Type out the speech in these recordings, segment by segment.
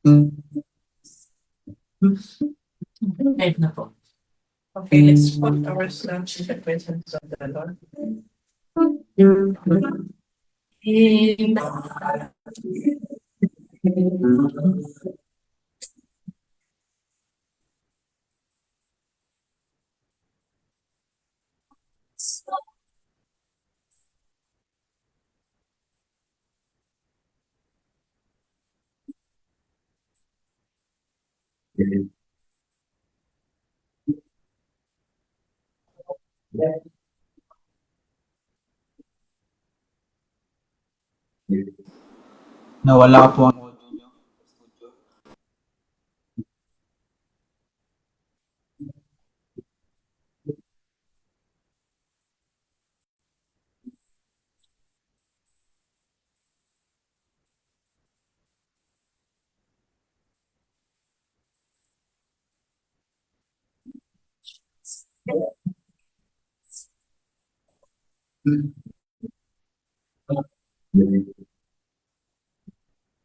Right na po. Okay, let's put ourselves in the presence of the Lord. Amen. Nawala po ang audio nyo.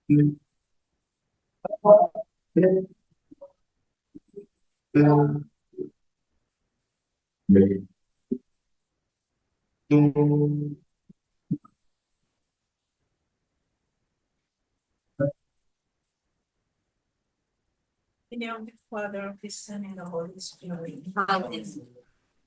In the name of the Father, of the Son, and the Holy Spirit. Amen.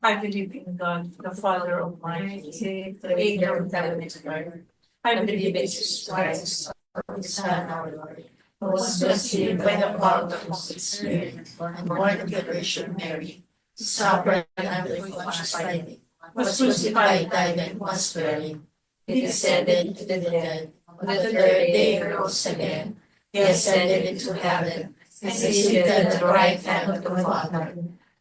I believe in God, the Father Almighty, creator of heaven and earth. I believe in Jesus Christ, His Son, our Lord, who was conceived by the power of the Holy Spirit, and born of the Virgin Mary, suffered under Pontius Pilate, was crucified, died, and was buried. He descended into the dead. On the third day he rose again. He ascended into heaven, and is seated at the right hand of the Father.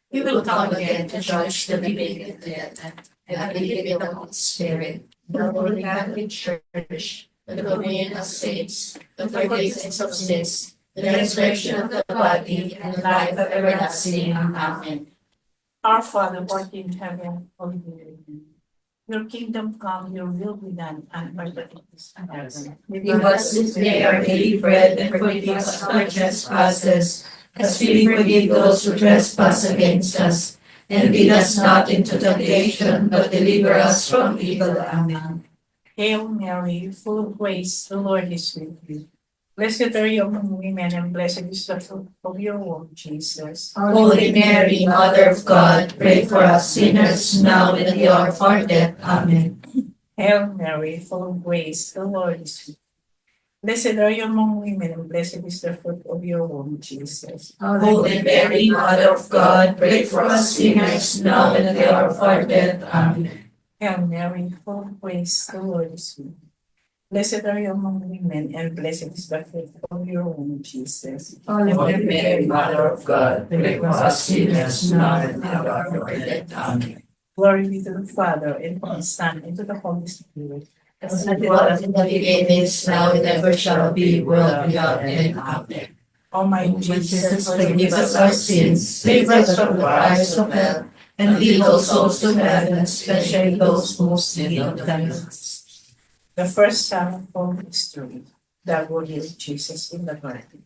He will come again to judge the living and the dead. And I believe in the Holy Spirit, the Holy Catholic Church, the communion of saints, the forgiveness of sins, the resurrection of the body, and the life everlasting. Amen. Our Father, who art in heaven, hallowed be thy name. Your kingdom come, your will be done, on earth as it is in heaven. Give us this day our daily bread, and forgive us our trespasses, as we forgive those who trespass against us. And lead us not into temptation, but deliver us from evil. Amen. Hail Mary, full of grace, the Lord is with you. Blessed are you among women, and blessed is the fruit of your womb, Jesus. Holy Mary, Mother of God, pray for us sinners, now and at the hour of our death. Amen. Hail Mary, full of grace, the Lord is with you. Blessed are you among women, and blessed is the fruit of your womb, Jesus. Holy Mary, Mother of God, pray for us sinners, now and at the hour of our death. Amen. Hail Mary, full of grace, the Lord is with you. Blessed are you among women, and blessed is the fruit of your womb, Jesus. Holy Mary, Mother of God, pray for us sinners, now and at the hour of our death. Amen. Glory be to the Father, and to the Son, and to the Holy Spirit. As it was in the beginning, is now, and ever shall be, world without end. Amen. O my Jesus, forgive us our sins, save us from the fires of hell, and lead all souls to heaven, especially those most in need of thy mercy. The first sorrowful mystery, the body of Jesus in the garden.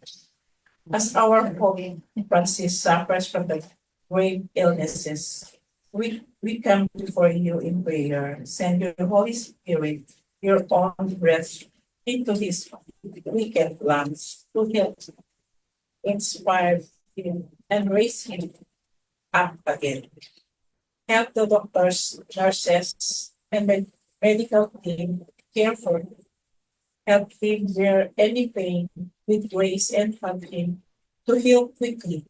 As our Holy Francis suffers from the grave illnesses, we come before you in prayer. Send your Holy Spirit, your own breath, into his weakened lungs to help inspire him and raise him up again. Help the doctors, nurses, and the medical team care for him. Help him bear any pain with grace and help him to heal quickly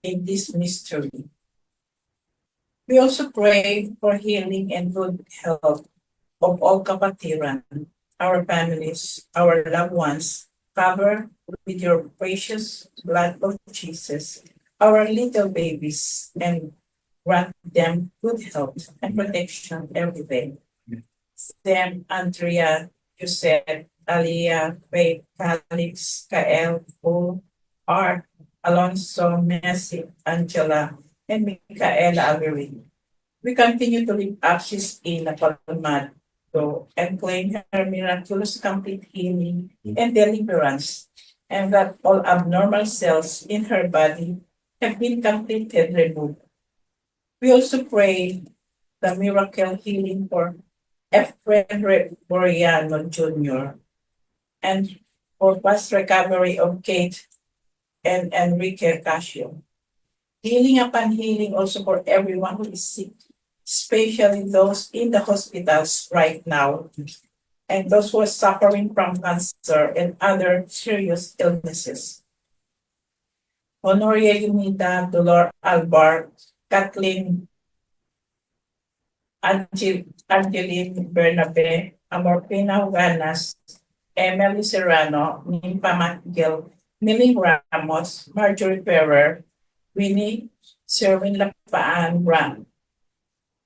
in this mystery. We also pray for healing and good health of all Kapatiran, our families, our loved ones. Cover with your precious blood of Jesus our little babies and grant them good health and protection every day. Sam, Andrea, Joseph, Aliyah, Faith, Calix, Kael, Paul, Art, Alonso, Messi, Angela, and Micaela Avery. We continue to lift up Sistina Palmado and claim her miraculous complete healing and deliverance. and that all abnormal cells in her body have been completely removed. We also pray the miracle healing for Efren Boriano Jr. and for fast recovery of Kate and Enrique Casio. Healing upon healing also for everyone who is sick, especially those in the hospitals right now, and those who are suffering from cancer and other serious illnesses. Honoria Unida, Dolor Albar, Kathleen Angeline Bernabe, Amorpina Huganas, Emily Serrano, Nimpa Miguel, Miling Ramos, Marjorie Ferrer, Winnie Sherwin Lapaan Brown,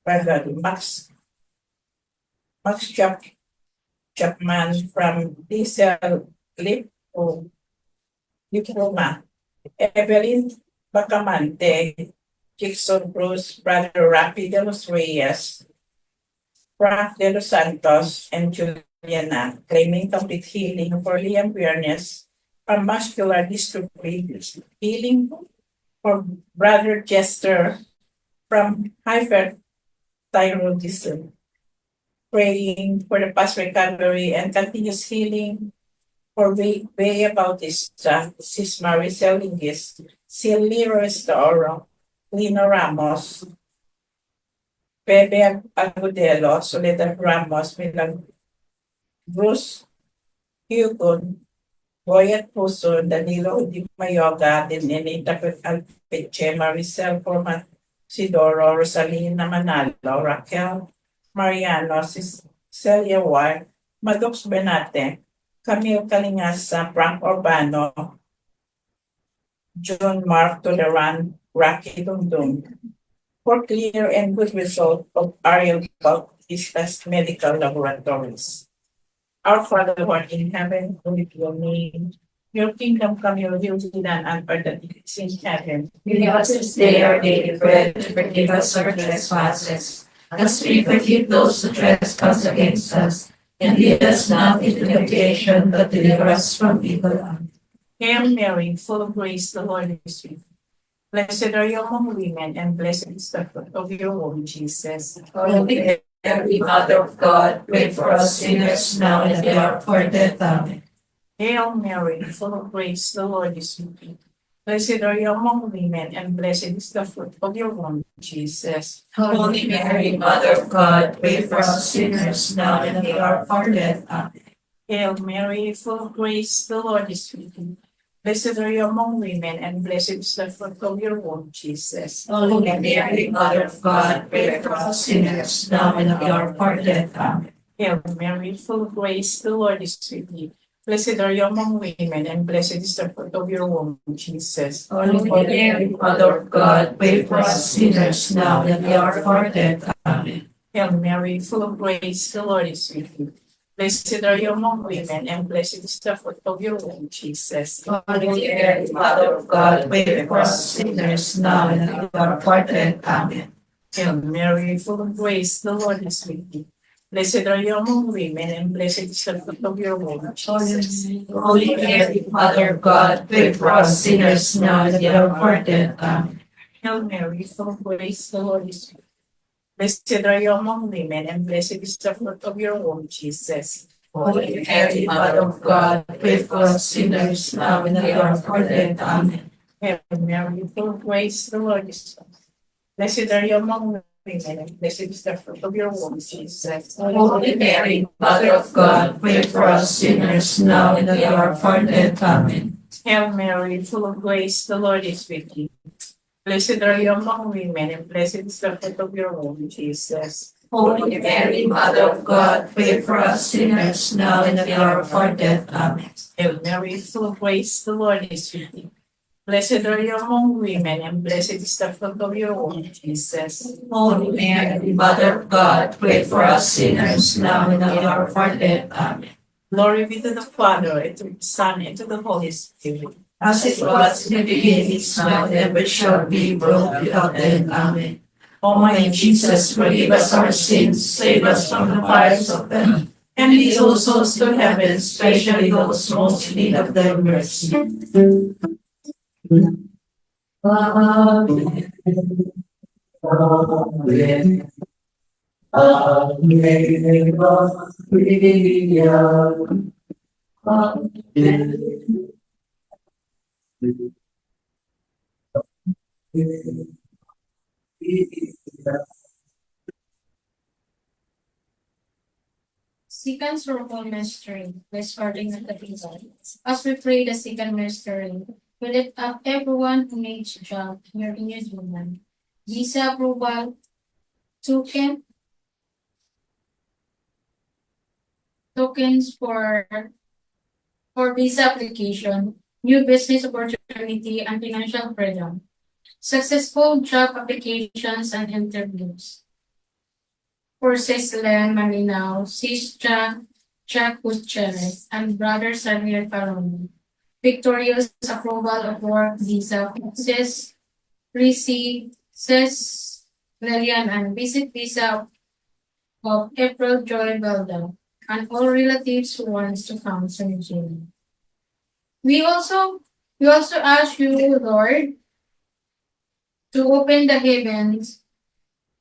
Max Chapman from Diesel Diploma, Evelyn Bacamante, Jackson Bruce, Brother Rafi de los Reyes, Frank de los Santos, and Juliana, claiming complete healing for Liam Biernes from muscular dystrophy, healing for Brother Jester from hyperthyroidism, praying for the fast recovery and continuous healing for Bea Bautista, Sis Maricel Lingis, Silvio Restauro, Lino Ramos, Pepe Agudelo, Soledad Ramos, Milan Bruce Hugon, Boyet Puso, Danilo Di Mayoga, Denita Alpeche, Maricel Forman, Sidoro, Rosalina Manalo, Raquel Mariano, Celia Ward, Maddox Benate, Camille Calingasa, Frank Urbano, John Mark Toleran, Rocky Dundum, for clear and good result of Ariel Bautista's medical laboratories. Our Father who art in heaven, holy be your name. Your kingdom come, your will be done on earth as it is in heaven. Give us this day our daily bread, and forgive us our trespasses, as we forgive those who trespass against us. And lead us not into temptation, but deliver us from evil. Amen. Hail Mary, full of grace, the Lord is with you. Blessed are you among women, and blessed is the fruit of your womb, Jesus. Holy Mary, Mother of God, pray for us sinners now and at the hour of our death. Amen. Hail Mary, full of grace, the Lord is with you. Blessed are you among women, and blessed is the fruit of your womb, Jesus. Holy Mary, Mother of God, pray for us sinners now and at the hour of our death. Amen. Hail Mary, full of grace, the Lord is with you. Blessed are you among women, and blessed is the fruit of your womb, Jesus. Holy Mary, Mother of God, pray for us sinners now and at the hour of our death. Amen. Hail Mary, full of grace, the Lord is with you. Blessed are you among women, and blessed is the fruit of your womb, Jesus. Holy Mary, Mother of God, pray for us sinners now and at the hour of our death. Amen. Hail Mary, full of grace, the Lord is with you. Blessed are you among women, and blessed is the fruit of your womb, Jesus. Holy Mary, Mother of God, pray for us sinners now and at the hour of our death. Amen. Hail Mary, full of grace, the Lord is with you. Blessed are you among women, and blessed is the fruit of your womb, Jesus. Holy Mary, Mother of God, pray for us sinners now and at the hour of our death. Amen. Hail Mary, full of grace, the Lord is with you. Blessed are you among women, and blessed is the fruit of your womb, Jesus. Holy Mary, Mother of God, pray for us sinners now and at the hour of our death. Amen. Hail Mary, full of grace, the Lord is with you. Blessed are you among women, and blessed is the fruit of your womb, Jesus. Holy Mary, Mother of God, pray for us sinners now and at the hour of our death. Amen. Hail Mary, full of grace, the Lord is with you. Blessed are you among women, and blessed is the fruit of your womb, Jesus. Holy Mary, Mother of God, pray for us sinners now and at the hour of our death. Amen. Hail Mary, full of grace, the Lord is with you. Blessed are you among women, and blessed is the fruit of your womb, Jesus. Holy Mary, Mother of God, pray for us sinners now and at the hour of our death. Amen. Glory be to the Father, and to the Son, and to the Holy Spirit. As it was in the beginning, is now, and ever shall be, world without end. Amen. O my Jesus, forgive us our sins, save us from the fires of hell, and lead all souls to heaven, especially those most in need of thy mercy. Amen. Amen. Second Sorrowful Mystery, by starting at the beginning. As we pray the second mystery, we lift up everyone who needs a job here in New Zealand. Visa approval, tokens for visa application, new business opportunity, and financial freedom. Successful job applications and interviews. For Cecilian Marinao, Sis Jack Gutierrez, and Brother Xavier Caroni. Victorious approval of work visa, Cis Lilian, and visit visa of April Joy Belda, and all relatives who wants to come to New Zealand. We also ask you, Lord, to open the heavens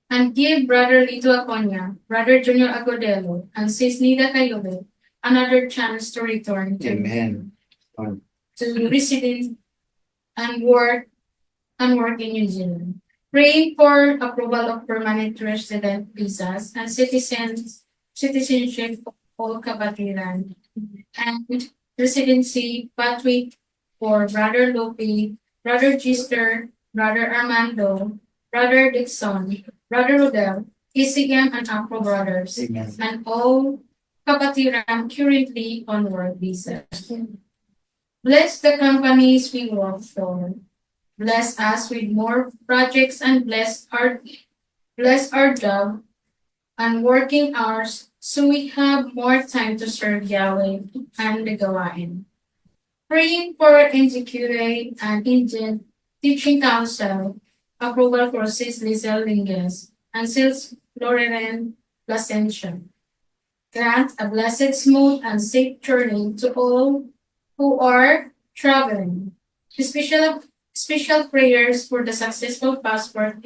and give Brother Lito Aconia, Brother Junior Agodelo, and Sis Nida Kayobe another chance to return Amen. to resident and work in New Zealand. Praying for approval of permanent resident visas and citizenship of all Kabatiran, and residency pathway for Brother Lopi, Brother Gister, Brother Armando, Brother Dixon, Brother Rodel, Isigam and Afro Brothers, Amen. and all Kabatiran currently on work visas. Bless the companies we work for. Bless us with more projects and bless our job and working hours so we have more time to serve Yahweh and the Gawain. Praying for NGQA and Indian Teaching Council, approval for Sis Lizelle Linges and Sis Lorraine Placentia. Grant a blessed, smooth, and safe journey to all who are traveling. Special prayers for the successful passport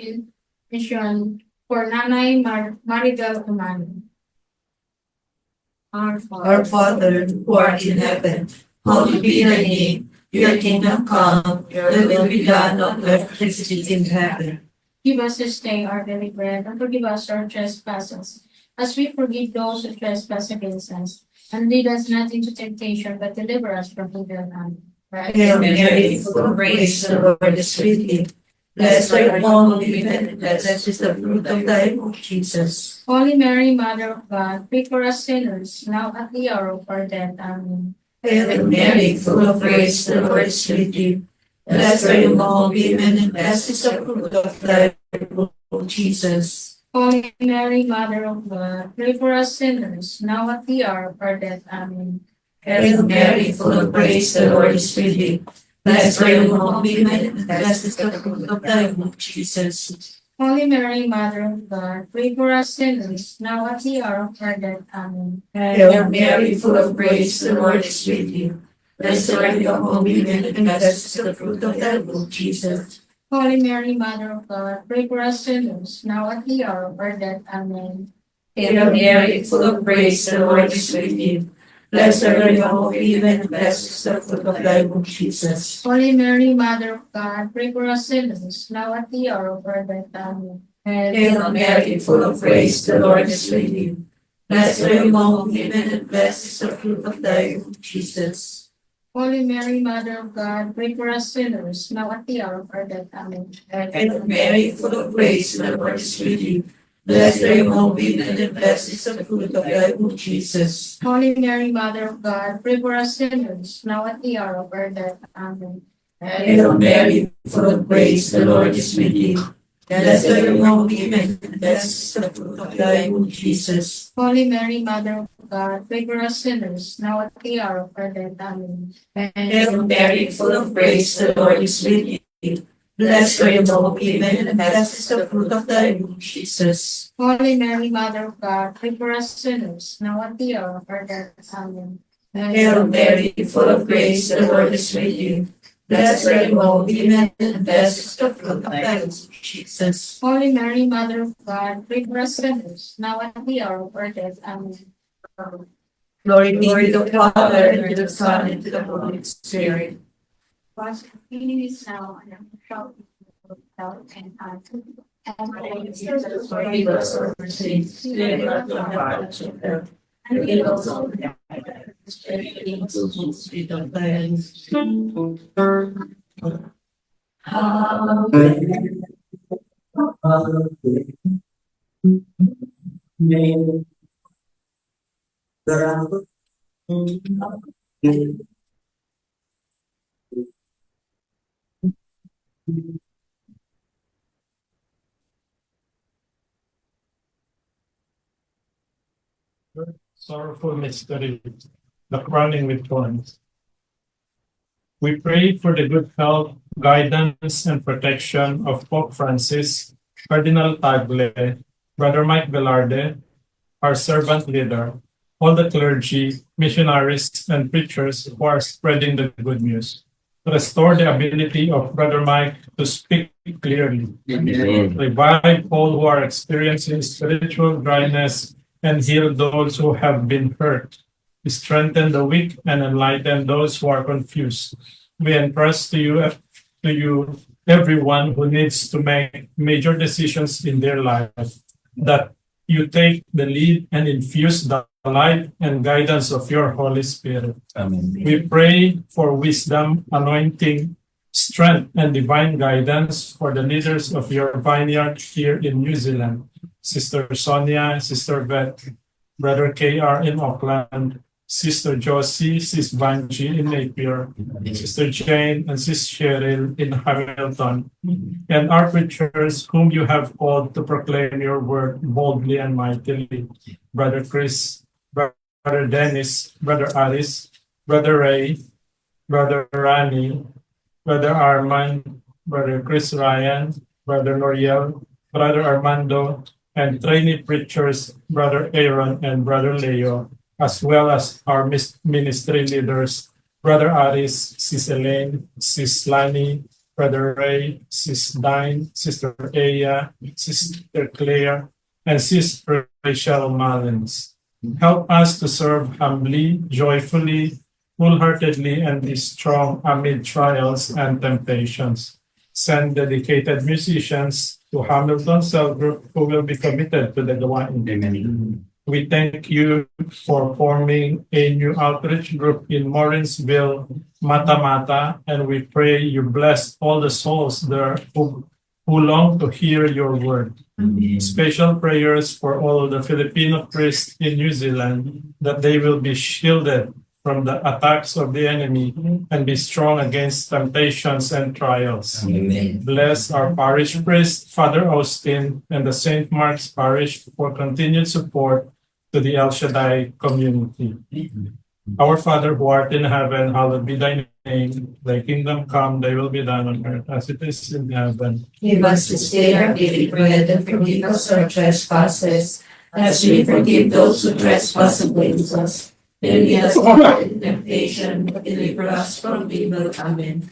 mission for Nanay Maribel Umano. Our Father, who art in heaven, hallowed be thy name. Your kingdom come, your will be done on earth as it is in heaven. Give us this day our daily bread, and forgive us our trespasses, as we forgive those who trespass against us. And lead us not into temptation, but deliver us from evil. Amen. Hail Mary, full of grace, the Lord is with thee. Blessed art thou among women, and blessed is the fruit of thy womb, Jesus. Holy Mary, Mother of God, pray for us sinners, now at the hour of our death. Amen. Hail Mary, full of grace, the Lord is with thee. Blessed art thou among women, and blessed is the fruit of thy womb, Jesus. Holy Mary, Mother of God, pray for us sinners, now at the hour of our death. Amen. Hail Mary, full of grace, the Lord is with thee. Blessed art thou among women, and blessed is the fruit of thy womb, Jesus. Holy Mary, Mother of God, pray for us sinners, now at the hour of our death. Amen. Hail Mary, full of grace, the Lord is with thee. Blessed art thou among women, and blessed is the fruit of thy womb, Jesus. Holy Mary, Mother of God, pray for us sinners, now at the hour of our death. Amen. Hail Mary, full of grace, the Lord is with thee. Blessed art thou among women, and blessed is the fruit of thy womb, Jesus. Holy Mary, Mother of God, pray for us sinners, now at the hour of our death. Amen. Hail Mary, full of grace, the Lord is with thee. Blessed art thou among women, and blessed is the fruit of thy womb, Jesus. Holy Mary, Mother of God, pray for us sinners, now at the hour of our death. Amen. Hail Mary, full of grace, the Lord is with thee. Blessed art thou among women, and blessed is the fruit of thy womb, Jesus. Holy Mary, Mother of God, pray for us sinners, now at the hour of our death. Amen. Hail Mary, full of grace, the Lord is with thee. Blessed art thou among women, and blessed is the fruit of thy womb, Jesus. Holy Mary, Mother of God, pray for us sinners, now at the hour of our death. Amen. Hail Mary, full of grace, the Lord is with thee. Blessed are you among women, and blessed is the fruit of thy womb, Jesus. Holy Mary, Mother of God, pray for us sinners, now at the hour of our death. Amen. Hail Mary, full of grace, the Lord is with you. Blessed are you among women, and blessed is the fruit of thy womb, Jesus. Holy Mary, Mother of God, pray for us sinners, now at the hour of our death. Amen. Glory be to the Father, and to the Son, and to the Holy Spirit. Was is now and shall be without and Forgive us our sins, deliver us from the fires of hell, and lead us all to heaven. Sweet of thy Amen. Sorrowful mystery, the crowning with thorns. We pray for the good health, guidance, and protection of Pope Francis, Cardinal Tagle, Brother Mike Velarde, our servant leader, all the clergy, missionaries, and preachers who are spreading the good news. Restore the ability of Brother Mike to speak clearly. Revive all who are experiencing spiritual dryness and heal those who have been hurt. Strengthen the weak and enlighten those who are confused. We entrust to you everyone who needs to make major decisions in their life, that you take the lead and infuse the light and guidance of your Holy Spirit. Amen. We pray for wisdom, anointing, strength, and divine guidance for the leaders of your vineyard here in New Zealand. Sister Sonia, Sister Beth, Brother KR in Auckland, Sister Josie, Sis Banji in Napier, Sister Jane, and Sis Cheryl in Hamilton, and our preachers whom you have called to proclaim your word boldly and mightily. Brother Chris, Brother Dennis, Brother Alice, Brother Ray, Brother Rani, Brother Armand, Brother Chris Ryan, Brother L'Oreal, Brother Armando, and trainee preachers, Brother Aaron and Brother Leo, as well as our ministry leaders, Brother Aris, Sis Elaine, Sis Lani, Brother Ray, Sis Dine, Sister Aya, Sister Claire, and Sister Rachel Mullins. Help us to serve humbly, joyfully, wholeheartedly, and be strong amid trials and temptations. Send dedicated musicians to Hamilton Cell Group who will be committed to the gawain. Amen. We thank you for forming a new outreach group in Morrinsville, Mata, and we pray you bless all the souls there who long to hear your word. Amen. Special prayers for all of the Filipino priests in New Zealand, that they will be shielded from the attacks of the enemy and be strong against temptations and trials. Amen. Bless our parish priest, Father Austin, and the St. Mark's Parish for continued support to the El Shaddai community. Our Father who art in heaven, hallowed be thy name. Thy kingdom come, thy will be done on earth as it is in heaven. Give us this day our daily bread, and forgive us our trespasses, as we forgive those who trespass against us. And lead us not into temptation, but deliver us from evil. Amen.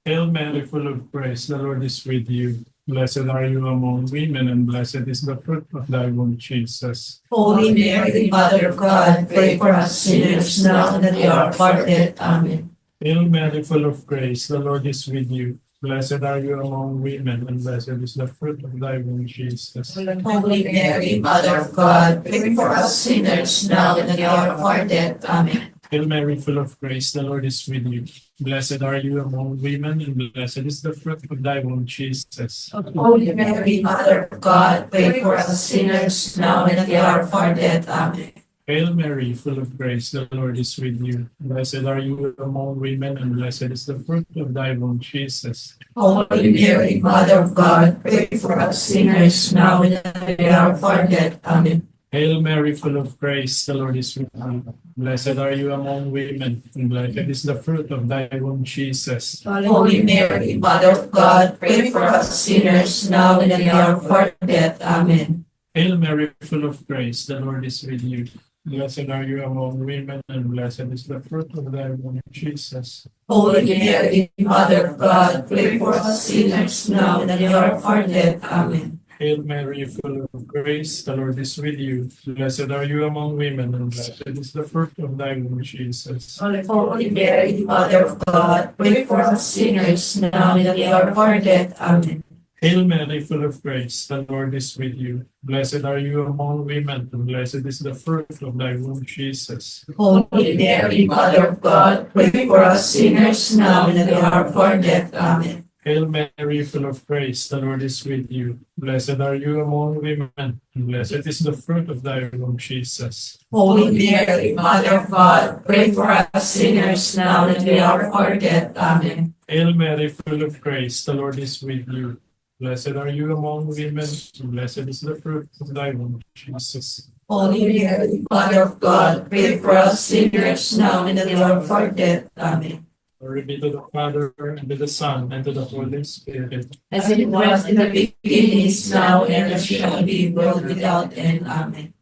Hail Mary, full of grace, the Lord is with you. Blessed are you among women, and blessed is the fruit of thy womb, Jesus. Holy Mary, Mother of God, pray for us sinners now and at the hour of our death. Amen. Hail Mary, full of grace, the Lord is with you. Blessed are you among women, and blessed is the fruit of thy womb, Jesus. Holy Mary, Mother of God, pray for us sinners now and at the hour of our death. Amen. Hail Mary, full of grace, the Lord is with you. Blessed are you among women, and blessed is the fruit of thy womb, Jesus. Holy Mary, Mother of God, pray for us sinners now and at the hour of our death. Amen. Hail Mary, full of grace, the Lord is with you. Blessed are you among women, and blessed is the fruit of thy womb, Jesus. Holy Mary, Mother of God, pray for us sinners now and at the hour of our death. Amen. Hail Mary, full of grace, the Lord is with you. Blessed are you among women, and blessed is the fruit of thy womb, Jesus. Holy Mary, Mother of God, pray for us sinners now and at the hour of our death. Amen. Hail Mary, full of grace, the Lord is with you. Blessed are you among women, and blessed is the fruit of thy womb, Jesus. Holy Mary, Mother of God, pray for us sinners now and at the hour of our death. Amen. Hail Mary, full of grace, the Lord is with you. Blessed are you among women, and blessed is the fruit of thy womb, Jesus. Holy Mary, Mother of God, pray for us sinners now and at the hour of our death. Amen. Hail Mary, full of grace, the Lord is with you. Blessed are you among women, and blessed is the fruit of thy womb, Jesus. Holy Mary, Mother of God, pray for us sinners now and at the hour of our death. Amen. Hail Mary, full of grace, the Lord is with you. Blessed are you among women, and blessed is the fruit of thy womb, Jesus. Holy Mary, Mother of God, pray for us sinners now and at the hour of our death. Amen. Hail Mary, full of grace, the Lord is with you. Blessed are you among women, and blessed is the fruit of thy womb, Jesus. Holy Mary, Mother of God, pray for us sinners now and at the hour of our death. Amen. Glory be to the Father, and to the Son, and to the Holy Spirit. As it was in the beginning, is now, and as shall be, world without end. Amen.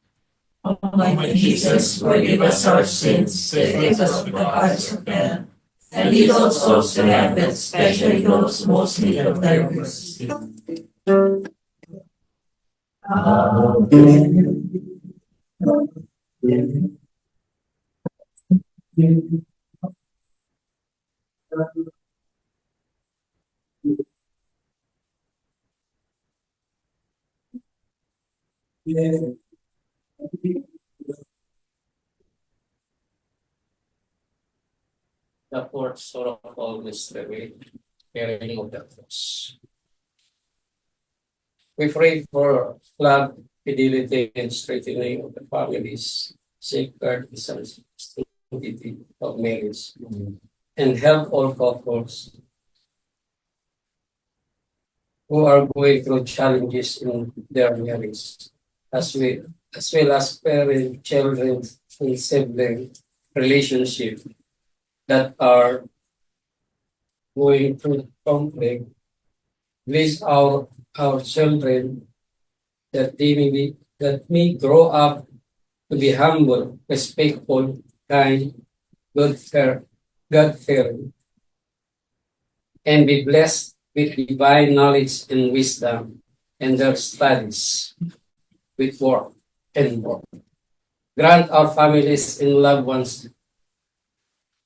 Almighty Jesus, forgive us our sins, save us from the fires of hell, and lead all souls to heaven, especially those most in need of thy mercy. The fourth sorrowful mystery, carrying of the cross. We pray for flood fidelity and strengthening of the families, safeguard the sanctity of marriage, and help all couples who are going through challenges in their marriage, as well as parent, children, and sibling relationship that are going through conflict. Bless our children that may grow up to be humble, respectful, kind, God-fearing, and be blessed with divine knowledge and wisdom in their studies, with work and work. Grant our families and loved ones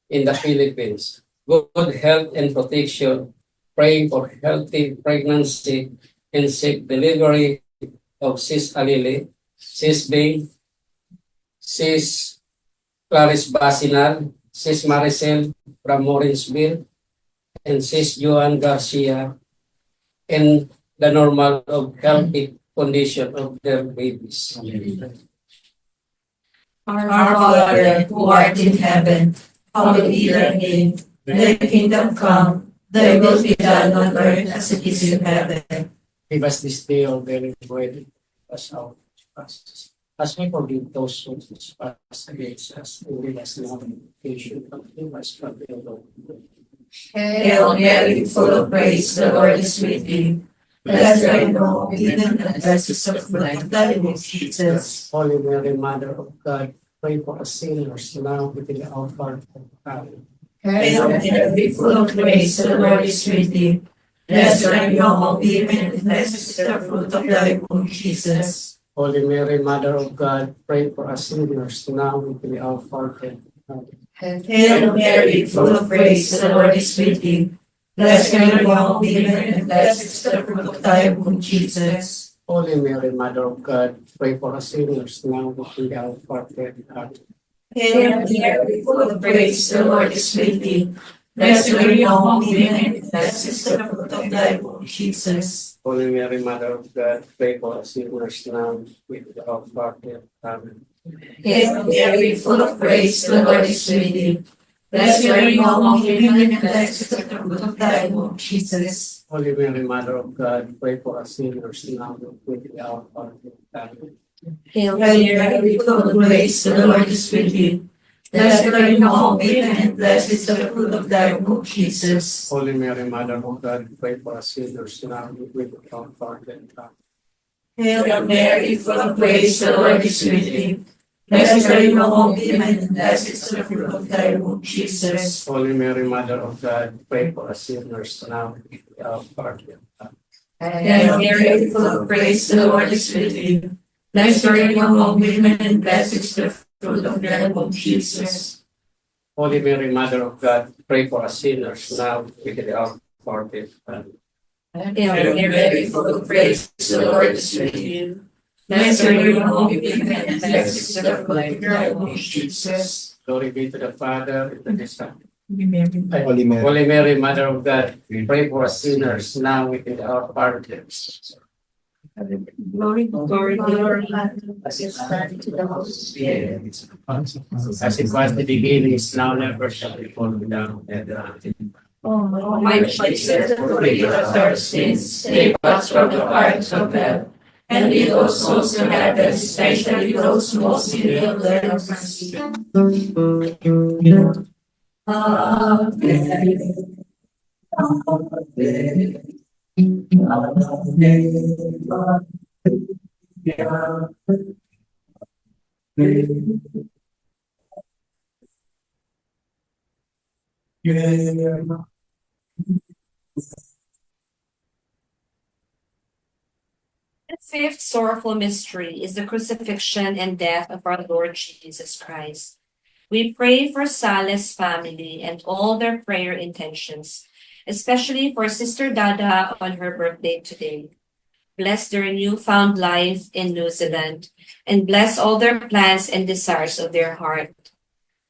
in the Philippines good health and protection, praying for healthy pregnancy and safe delivery of Sis Alili, Sis Bing, Sis Clarice Basinal, Sis Maricel from Morrinsville, and Sis Joan Garcia, and the normal of healthy condition of their babies. Our Father, who art in heaven, hallowed be thy name. Thy kingdom come, thy will be done on earth as it is in heaven. Give us this day our daily bread, as our trespasses, as we forgive those who trespass against us, and lead us not into temptation, but deliver us from evil. Hail Mary, full of grace, the Lord is with thee. Blessed are you among women, and blessed is the fruit of thy womb, Jesus. Holy Mary, Mother of God, pray for us sinners now and in the hour of our death. Amen. Hail Mary, full of grace, the Lord is with thee. Blessed are you among women, and blessed is the fruit of thy womb, Jesus. Holy Mary, Mother of God, pray for us sinners now and in the hour of our death. Amen. Hail Mary, full of grace, the Lord is with thee. Blessed are you among women, and blessed is the fruit of thy womb, Jesus. Holy Mary, Mother of God, pray for us sinners now and in the hour of our death. Amen. Hail Mary, full of grace, the Lord is with thee. Blessed are you among women, and blessed is the fruit of thy womb, Jesus. Holy Mary, Mother of God, pray for us sinners now and in the hour of our death. Amen. Hail Mary, full of grace, the Lord is with thee. Blessed are you among women, and blessed is the fruit of thy womb, Jesus. Holy Mary, Mother of God, pray for us sinners now and in the hour of our death. Amen. Hail Mary, full of grace, the Lord is with you. Blessed are you among women, and blessed is the fruit of thy womb, Jesus. Holy Mary, Mother of God, pray for us sinners now and at the hour of our death. Hail Mary, full of grace, the Lord is with you. Blessed are you among women, and blessed is the fruit of thy womb, Jesus. Holy Mary, Mother of God, pray for us sinners now and at the hour of our death. Hail Mary, full of grace, the Lord is with you. Blessed are you among women, and blessed is the fruit of thy womb, Jesus. Holy Mary, Mother of God, pray for us sinners now and at the hour of our death. Hail Mary, full of grace, the Lord is with you. Blessed are you among women, and blessed is the fruit of thy womb, Jesus. Glory be to the Father, and to the Son. Holy Mary. Holy Mary, Mother of God, pray for us sinners now and at the hour of our death. Glory, glory, glory, as it started to the Holy Spirit. As it was in the beginning, is now, never shall be down. O my Jesus, forgive us our sins, save us from the fires of hell, and lead all souls to heaven, especially those most in need of thy mercy. The fifth sorrowful mystery is the crucifixion and death of our Lord Jesus Christ. We pray for Saleh's family and all their prayer intentions, especially for Sister Dada on her birthday today. Bless their newfound life in New Zealand, and bless all their plans and desires of their heart.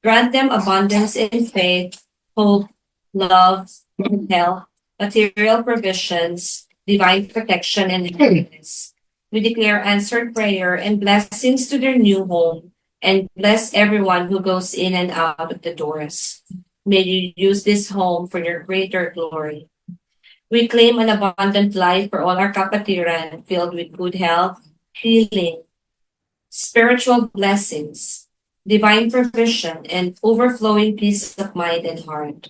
Grant them abundance in faith, hope, love, and health, material provisions, divine protection, and happiness. We declare answered prayer and blessings to their new home, and bless everyone who goes in and out of the doors. May you use this home for your greater glory. We claim an abundant life for all our kapatiran, filled with good health, healing, spiritual blessings, divine provision, and overflowing peace of mind and heart.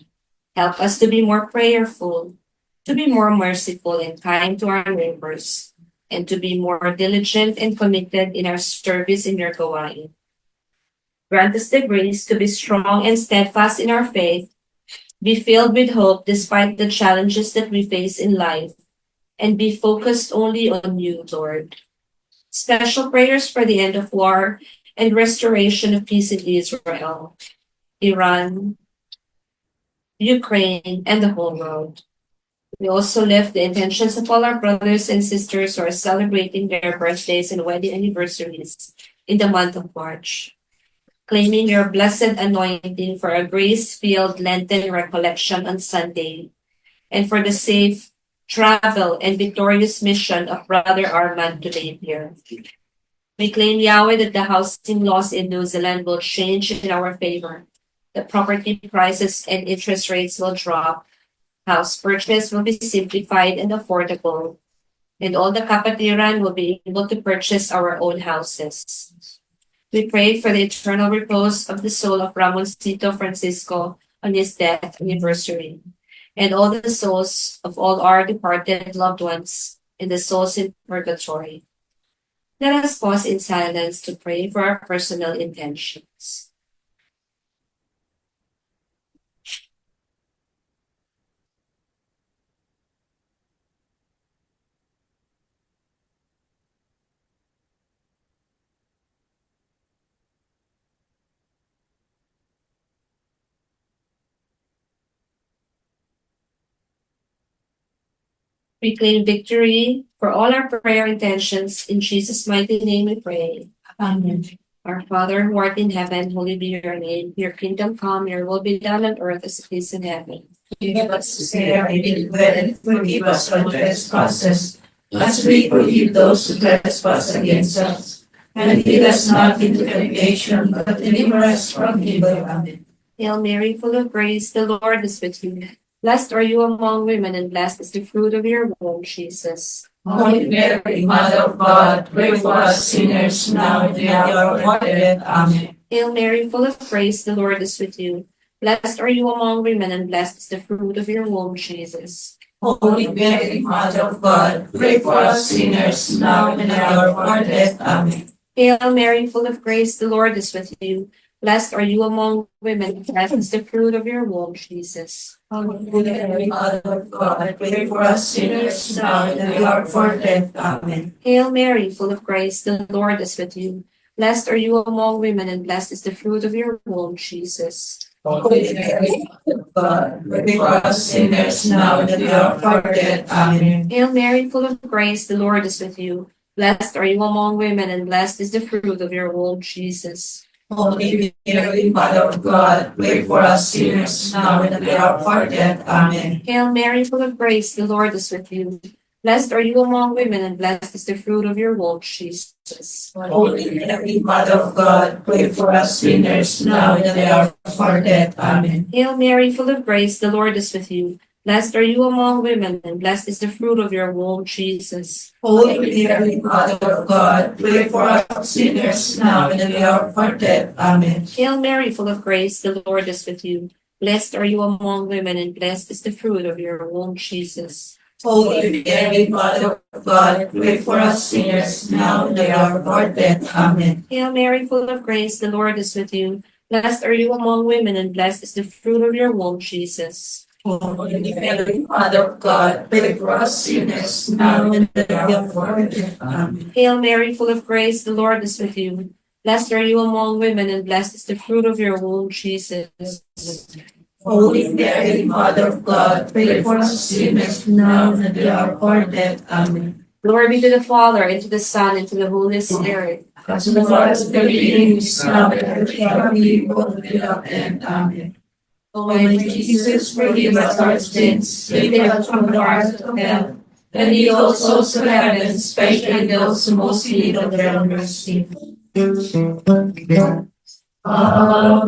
Help us to be more prayerful, to be more merciful and kind to our neighbors, and to be more diligent and committed in our service in your gawain. Grant us the grace to be strong and steadfast in our faith, be filled with hope despite the challenges that we face in life, and be focused only on you, Lord. Special prayers for the end of war and restoration of peace in Israel, Iran, Ukraine, and the whole world. We also lift the intentions of all our brothers and sisters who are celebrating their birthdays and wedding anniversaries in the month of March, claiming your blessed anointing for a grace-filled Lenten recollection on Sunday, and for the safe travel and victorious mission of Brother Armand to Napier. We claim, Yahweh, that the housing laws in New Zealand will change in our favor. The property prices and interest rates will drop. House purchase will be simplified and affordable. And all the kapatiran will be able to purchase our own houses. We pray for the eternal repose of the soul of Ramoncito Francisco on his death anniversary, and all the souls of all our departed loved ones and the souls in purgatory. Let us pause in silence to pray for our personal intentions. We claim victory for all our prayer intentions. In Jesus' mighty name we pray. Amen. Our Father who art in heaven, holy be your name. Your kingdom come, your will be done on earth as it is in heaven. Give us this day our daily bread, and forgive us our trespasses, as we forgive those who trespass against us. And lead us not into temptation, but deliver us from evil. Amen. Hail Mary, full of grace, the Lord is with you. Blessed are you among women, and blessed is the fruit of your womb, Jesus. Holy Mary, Mother of God, pray for us sinners now and in the hour of our death. Amen. Hail Mary, full of grace, the Lord is with you. Blessed are you among women, and blessed is the fruit of your womb, Jesus. Holy Mary, Mother of God, pray for us sinners now and in the hour of our death. Amen. Hail Mary, full of grace, the Lord is with you. Blessed are you among women, and blessed is the fruit of your womb, Jesus. Holy Mary, Mother of God, pray for us sinners now and in the hour of our death. Amen. Hail Mary, full of grace, the Lord is with you. Blessed are you among women, and blessed is the fruit of your womb, Jesus. Holy Mary, Mother of God, pray for us sinners now and in the hour of our death. Amen. Hail Mary, full of grace, the Lord is with you. Blessed are you among women, and blessed is the fruit of your womb, Jesus. Holy Mary, Mother of God, pray for us sinners now and in the hour of our death. Amen. Hail Mary, full of grace, the Lord is with you. Blessed are you among women, and blessed is the fruit of your womb, Jesus. Holy Mary, Mother of God, pray for us sinners now and in the hour of our death. Amen. Hail Mary, full of grace, the Lord is with you. Blessed are you among women, and blessed is the fruit of your womb, Jesus. Holy Mary, Mother of God, pray for us sinners now and in the hour of our death. Amen. Hail Mary, full of grace, the Lord is with you. Blessed are you among women, and blessed is the fruit of your womb, Jesus. Holy Mary, Mother of God, pray for us sinners now and in the hour of our death. Amen. Hail Mary, full of grace, the Lord is with you. Blessed are you among women, and blessed is the fruit of your womb, Jesus. Holy Mary, Mother of God, pray for us sinners now and in the hour of our death. Amen. Hail Mary, full of grace, the Lord is with you. Blessed are you among women, and blessed is the fruit of your womb, Jesus. Holy Mary, Mother of God, pray for us sinners now and in the hour of our death. Amen. Glory be to the Father, and to the Son, and to the Holy Spirit. As it was in the beginning, is now, and ever shall be, world without end. Amen. O O my Jesus, forgive us our sins, save us from the heart of hell, and lead all souls to heaven, especially those who most need of their mercy. Amen.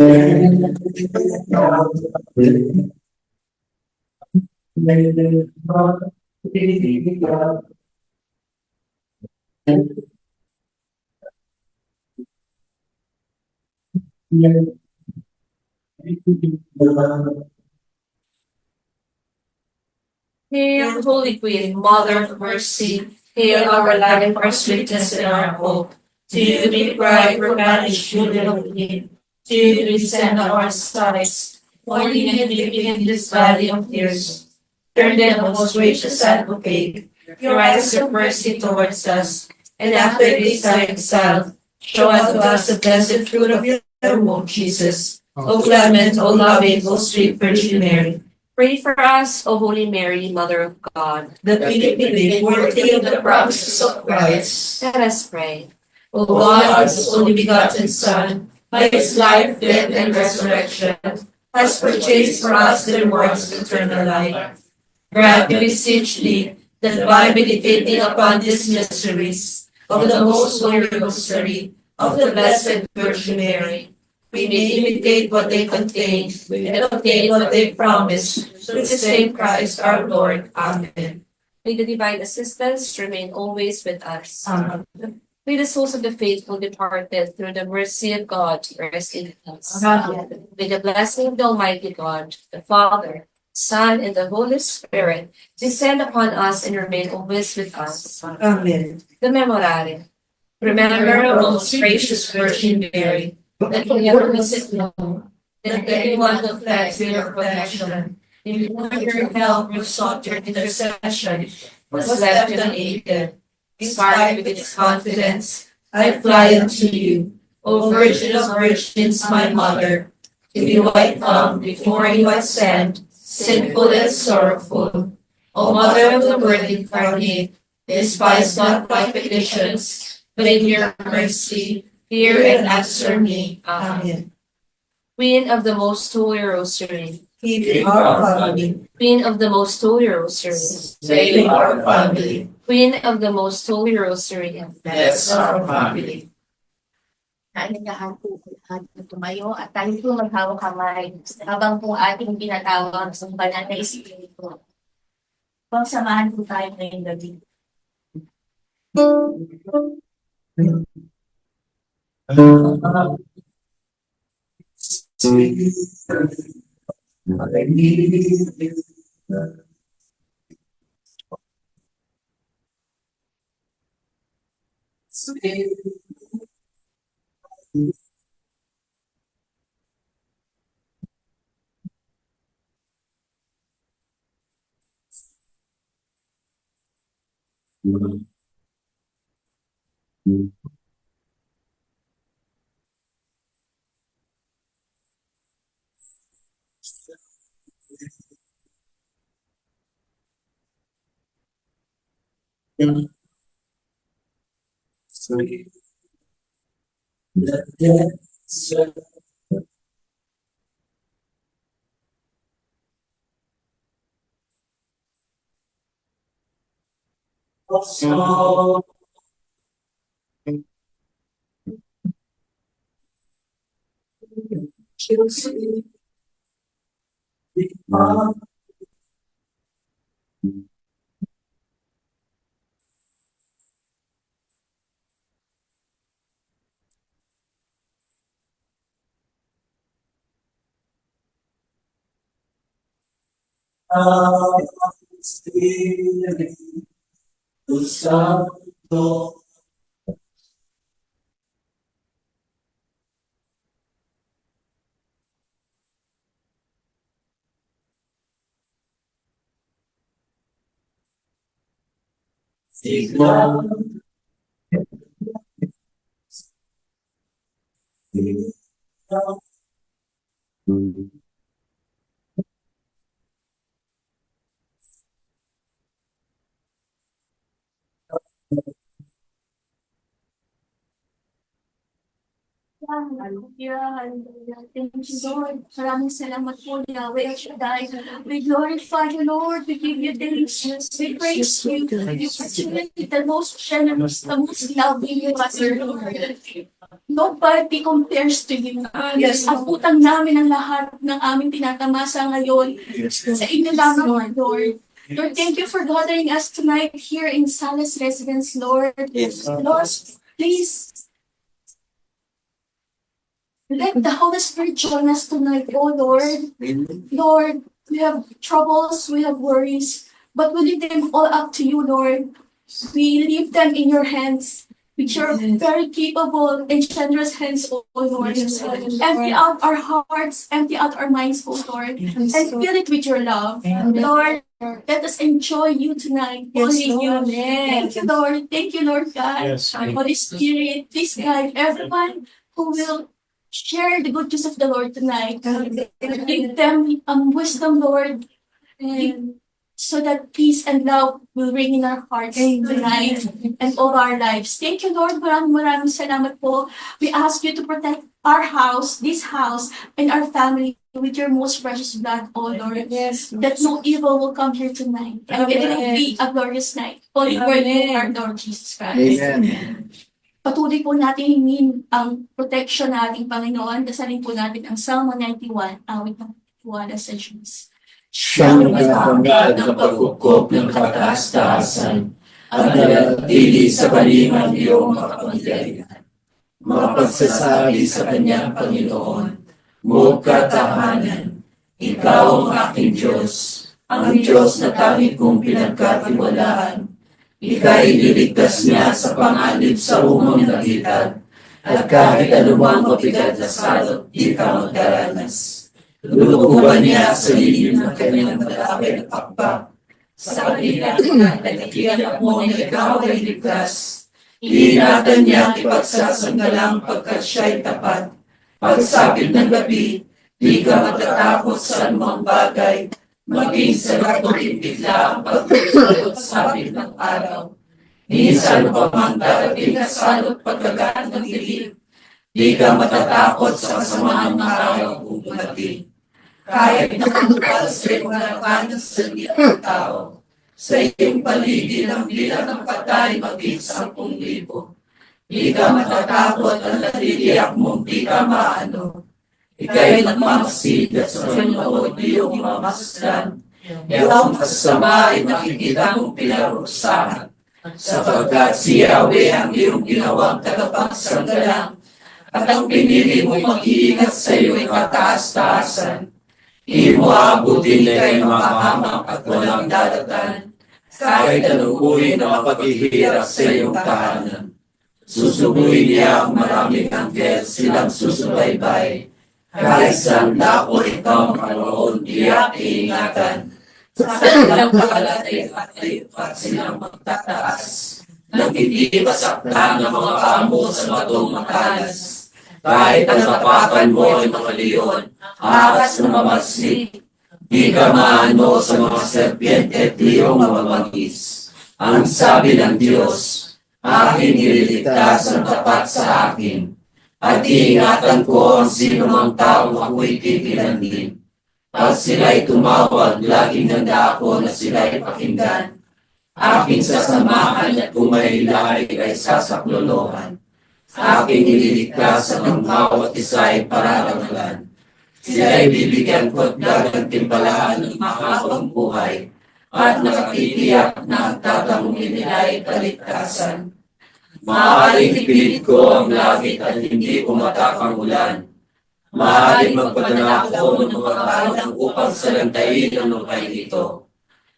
Hail, Holy Queen, Mother of Mercy, hail our life, our sweetness, and our hope. To you we cry, we're banished, children of Eve. To you we send our sighs, mourning and weeping in this valley of tears. Turn then, O most gracious Advocate, your eyes of mercy towards us, and after this our exile, show unto us the blessed fruit of your womb, Jesus. O clement, O loving, O sweet Virgin Mary, pray for us, O Holy Mary, Mother of God, That we may be worthy of the promises of Christ. Let us pray. O God, whose only begotten Son, by his life, death, and resurrection, has purchased for us the rewards of eternal life. Grant, we beseech thee, that by meditating upon these mysteries of the most holy rosary of the Blessed Virgin Mary, we may imitate what they contain and obtain what they promise, through the same Christ our Lord. Amen. May the divine assistance remain always with us. Amen. May the souls of the faithful departed through the mercy of God rest in peace. Amen. May the blessing of the Almighty God, the Father, Son, and the Holy Spirit descend upon us and remain always with us. Amen. The Memorare. Remember, O most gracious Virgin Mary, that we have innocent known, that anyone who fled to your protection, in your help or sought your intercession, was left unaided. Inspired with this confidence, I fly unto you, O Virgin of Virgins, my Mother. To you I come, before you I stand, sinful and sorrowful. O Mother of the Word incarnate, despise not my petitions, but in your mercy, hear and answer me. Amen. Queen of the Most Holy Rosary, Keep our family. Queen of the Most Holy Rosary, Save our family. Queen of the Most Holy Rosary, Bless our family. Kailangan po tumayo at tayo po maghawak kamay habang po ating pinatawag sa banal na Espiritu. Pagsamahan po tayo ngayong gabi. Hallelujah, hallelujah. Thank you, Lord. Maraming salamat po, Yahweh El Shaddai. We glorify you, Lord. We give you thanks. We praise you. You are the most generous, the most loving, Lord. Nobody compares to you. Yes, abutan namin ang lahat ng aming tinatamasa ngayon. Sa inyo lamang, Lord. Lord, thank you for gathering us tonight here in Salas Residence, Lord. Lord, please, let the Holy Spirit join us tonight, oh Lord. Lord, we have troubles, we have worries, but we leave them all up to you, Lord. We leave them in your hands, which are very capable and generous hands, oh Lord. Empty out our hearts, empty out our minds, oh Lord, and fill it with your love. Lord, let us enjoy you tonight. Only you. Thank you, Lord. Thank you, Lord God. Yes. Holy Spirit, please guide everyone who will share the good news of the Lord tonight. Give them wisdom, Lord, and so that peace and love will reign in our hearts tonight and all our lives. Thank you, Lord. Maraming salamat po. We ask you to protect our house, this house, and our family with your most precious blood, oh Lord. Yes. That no evil will come here tonight. And it will be a glorious night. Only for you, our Lord Jesus Christ. Amen. Patuloy po natin hingin ang protection nating Panginoon. Dasalin po natin ang Psalm 91, awit ng tiwala sa Diyos. Siyang nagtanggal ng pagkukop ng kataas-taasan at nanatili sa kalingang iyong makapangyarihan. Mapagsasabi sa kanyang Panginoon, huwag katahanan, ikaw ang aking Diyos, ang Diyos na tanging kong pinagkatiwalaan. Ika'y iniligtas niya sa panganib sa umang nagitag, at kahit anumang mabigat na salot, di ka magdaranas. Lulukuban niya sa lilim ng kanyang malaki na pakpak. Sa kanila na nagkikiyak mo na ikaw ay ligtas. Iingatan niya ipagsasanggalang pagkat siya'y tapat. Pagsapit ng gabi, di ka matatakot sa anumang bagay. Maging sa latong bigla ang pagkakalot sabit ng araw. Minsan pa mang darating na salot pagkagaan ng dilim, di ka matatakot sa kasamaang araw kung dumating. Kahit nakakupal sa iyong harapan sa liang tao, sa iyong paligid ang bilang ng patay maging 10,000. Di ka matatakot at natitiyak mong di ka maano. Ika'y nagmamasid at sa manood iyong mamasdan. Iyong masasama ay nakikita mong pinarusahan. Sapagkat si Yahweh ang iyong ginawang tagapagsanggalang at ang pinili mong mag-iingat sa iyong kataas-taasan. Di mo aabutin na ika'y makahamak at walang dadatan. Kahit anong uri na mapaghihirap sa iyong tahanan. Susubuin niya ang maraming anghel silang susubaybay. Kahit saan dako ikaw maroon, iyak iingatan. Sa kanilang pakalatay at silang magtataas. Nang hindi masaktan ng mga kamo sa matong matalas. Kahit ang tapakan mo ay mga leon, akas na mamarsik. Di ka maano sa mga serpiente at liyong mamamagis. Ang sabi ng Diyos, aking ililigtas ang tapat sa akin. At iingatan ko ang sino mang taong ako'y kikilandin. Pag sila'y tumawag, laging handa ako na sila'y pakinggan. Aking sasamahan at kung may lahay ay sasaklolohan. Aking ililigtas ang bawat isa ay pararangalan. Sila'y bibigyan ko at gagantimpalaan ng mahabang buhay. At nakatitiyak na ang tatanungin nila ay kaligtasan. Maaaring ipilit ko ang langit at hindi umatak ang ulan. Maaaring magpadala ako ng mga kalang upang salantayin ang lupain ito.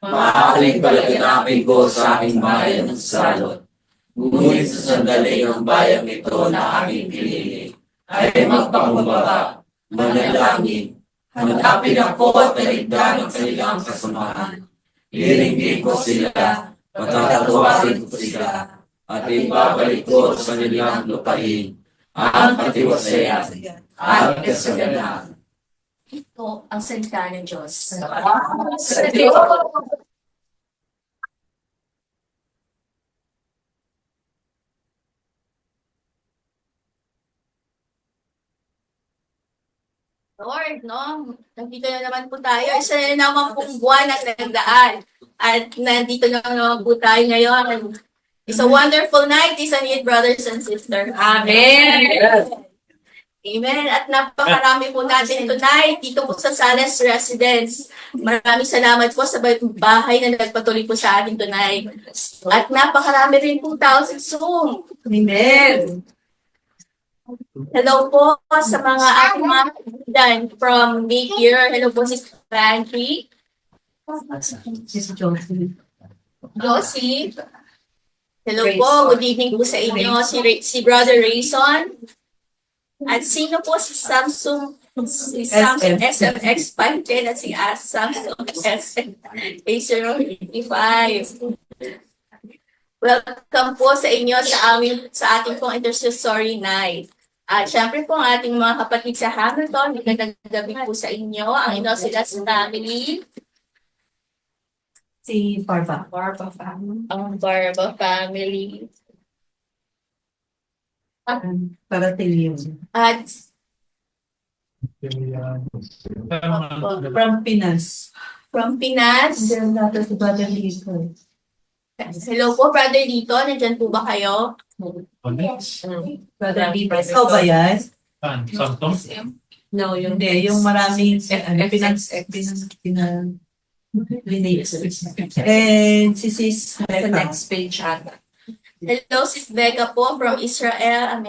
Maaaring palaganapin ko sa aking bayan ng salot. Ngunit sa sandali ang bayang ito na aking pinili ay magpakumbaba, manalangin. Hanapin ako at taligdan ang kanilang kasamaan. Iringgin ko sila, patatawarin ko sila. At ibabalik ko sa kanilang lupain ang patiwasaya at kasaganaan. Ito ang salita ng Diyos. Sa Diyos! Lord, no? Nandito na naman po tayo. Isa na naman pong buwan at nagdaan. At nandito na naman po tayo ngayon. It's a wonderful night, isn't it, brothers and sisters? Amen! Amen. At napakarami po natin tonight dito po sa Sales Residence. Maraming salamat po sa bahay na nagpatuloy po sa atin tonight. At napakarami rin po tao sa Zoom. Amen. Hello po sa mga ating mga kaibigan from Big-Ear. Hello po si Frankie. Josie. Hello po. Good evening po sa inyo. Si Brother Rayson. At sino po si Samsung SMX 510 at si Samsung SM A085. Welcome po sa inyo sa ating pong intercessory night. At syempre po ang ating mga kapatid sa Hamilton, magandang gabi po sa inyo. Ang Inosilas family. Si Barba. Ang Barba family. Parating yun. At From Pinas. from Pinas. Then natin si Brother Lito. Hello po, Brother Lito. Nandyan po ba kayo? Brother Lito. Ikaw ba yan? Samtong? No, yung hindi. Yung maraming Pinas. And si Sis The next page ata. Hello, Sis Becca po from Israel. Ang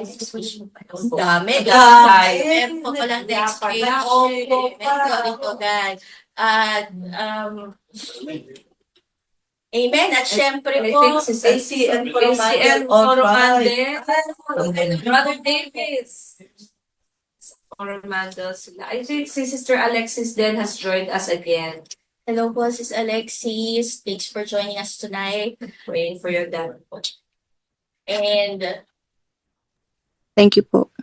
dami. Meron po palang next page. Glory to God. At, amen. At syempre po, ACM Coromandel. Brother Davis. Coromandel sila. I think si Sister Alexis then has joined us again. hello po, Sis Alexis. Thanks for joining us tonight. Praying for your dad. And, Thank you po.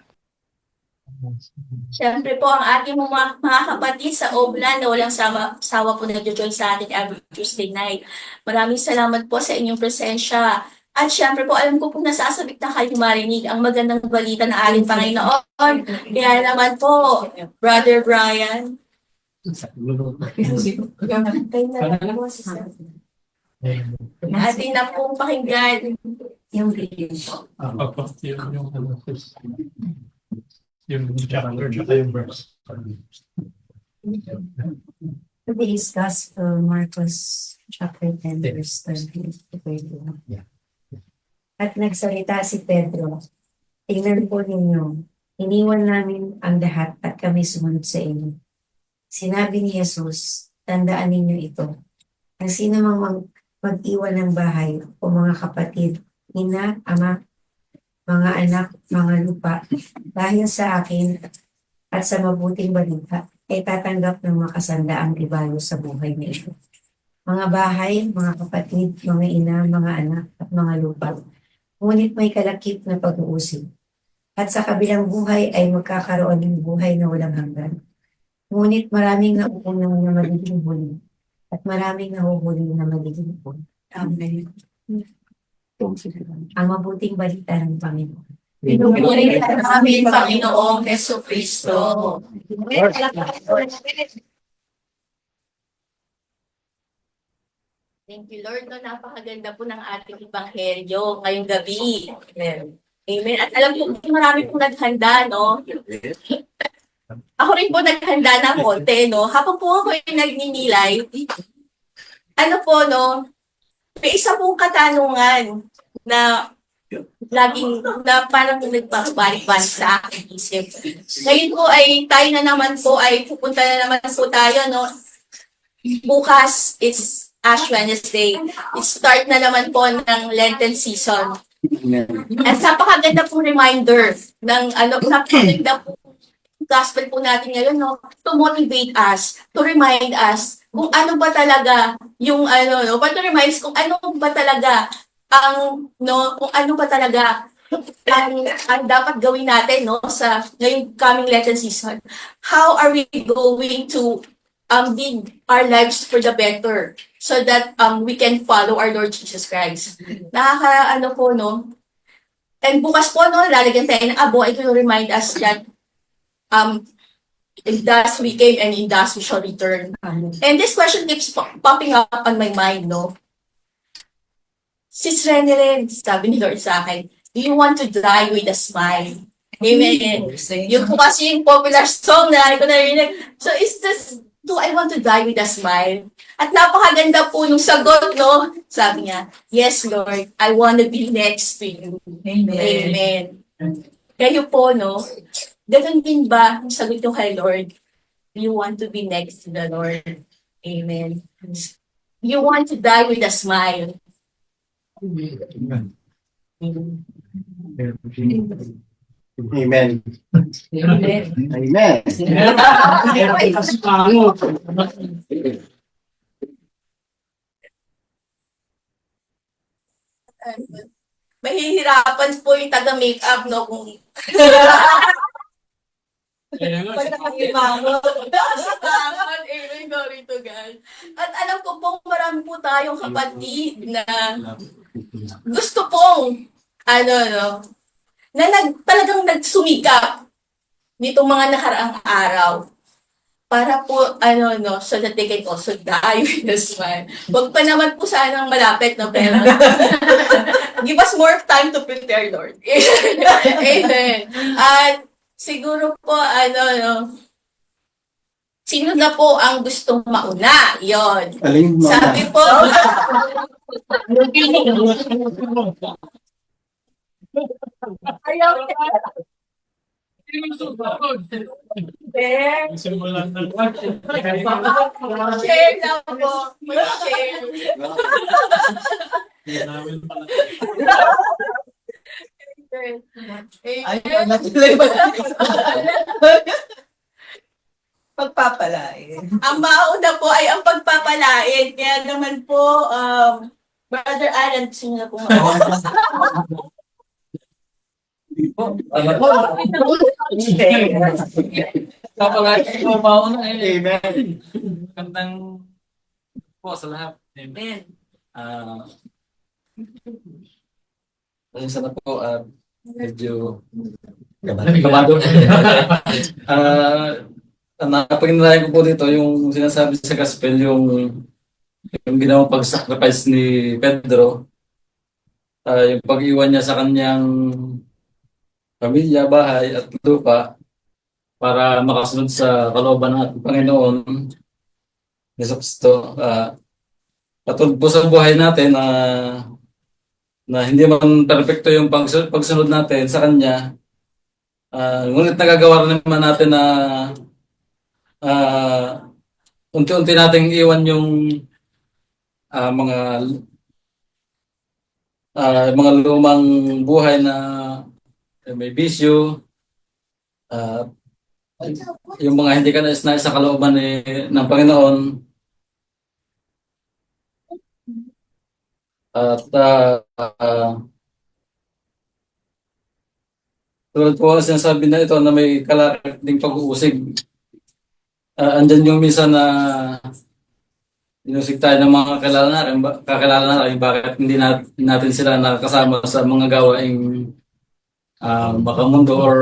syempre po, ang ating mga kapatid sa Oblan na walang sawa po nag-join sa atin every Tuesday night. Maraming salamat po sa inyong presensya. At syempre po, alam ko po nasasabik na kayo marinig ang magandang balita ng ating Panginoon. Kaya naman po, Brother Brian. Ating na pong pakinggan Yung green. Opo, yung ano, yung chapter, tsaka yung verse. To be discussed Marcos chapter 10 verse 30 to 31. At nagsalita si Pedro, tingnan po ninyo, iniwan namin ang lahat at kami sumunod sa inyo. Sinabi ni Jesus, tandaan ninyo ito. Ang sino mang mag-iwan ng bahay o mga kapatid, ina, ama, mga anak, mga lupa, dahil sa akin at sa mabuting balita, ay tatanggap ng makasandaang libalo sa buhay na ito. Mga bahay, mga kapatid, mga ina, mga anak, at mga lupa. Ngunit may kalakip na pag-uusig. At sa kabilang buhay ay magkakaroon ng buhay na walang hanggan. Ngunit maraming nauunang na magiging huli. At maraming nahuhuli na magiging huli. Amen. Ang mabuting balita ng Panginoon. Pinupuri ka namin, Panginoong Heso Kristo. Thank you, Lord. No, napakaganda po ng ating ebanghelyo ngayong gabi. Amen. Amen. At alam ko, marami pong naghanda, no? Ako rin po naghanda ng konti, no? Habang po ako yung nagninilay, ano po, no? May isa pong katanungan na laging na parang nagbabalik-balik sa aking isip. Ngayon po ay tayo na naman po ay pupunta na naman po tayo, no? Bukas is Ash Wednesday. Start na naman po ng Lenten season. At napakaganda po reminder ng napakaganda po gospel po natin ngayon, no? To motivate us, to remind us kung ano ba talaga yung but to remind us kung ano ba talaga kung ano ba talaga ang dapat gawin natin, no, sa ngayong coming Lenten season. How are we going to lead our lives for the better so that we can follow our Lord Jesus Christ. Nakaka po, no? And bukas po, no, lalagyan tayo ng abo, it will remind us that in thus we came and in thus we shall return. And this question keeps popping up on my mind, no? Sis Reneren, sabi ni Lord sa akin, do you want to die with a smile? Amen. Yung po kasi yung popular song na ko narinig. So is this, do I want to die with a smile? At napakaganda po nung sagot, no? Sabi niya, yes, Lord, I want to be next to you. Amen. Amen. Kayo po, no? Ganun din ba ang sagot nyo kay Lord? You want to be next to the Lord. Amen. You want to die with a smile. Amen. Amen. Amen. Mahihirapan po yung taga-makeup, no? Kung pag nakasimangot. Salamat. Amen. Glory to God. At alam ko po, marami po tayong kapatid na gusto pong, na talagang nagsumikap nitong mga nakaraang araw para po, so that they can also die with a smile. Huwag pa naman po sanang malapit, no? Pero give us more time to prepare, Lord. Amen. At siguro po, sino na po ang gustong mauna? Yon. Aling mo Sabi po, ayaw. Share. Simulan ng Share na po. Mag-share. namin pala. Amen. Pagpapalain. Ang mauna po ay ang pagpapalain. Kaya naman po, Brother Alan, sino na po Kapalagi ko mauna eh. Amen. Kantang po sa lahat. Amen. Ayun sana po, medyo kabado. Napagindalayan ko po dito yung sinasabi sa gospel, yung ginawang pag-sacrifice ni Pedro. yung pag-iwan niya sa kanyang pamilya, bahay at lupa para makasunod sa kalooban ng ating Panginoon Yesu Kristo. Patulad po sa buhay natin na hindi man perfecto yung pagsunod natin sa Kanya, ngunit nagagawa rin naman natin na unti-unti nating iwan yung mga lumang buhay na may bisyo, yung mga hindi ka nais sa kalooban ng Panginoon. At tulad po ang sinasabi na ito na may kalakit ding pag-uusig. Andyan yung minsan na inusig tayo ng mga kakilala natin, bakit hindi natin sila nakakasama sa mga gawaing makamundo or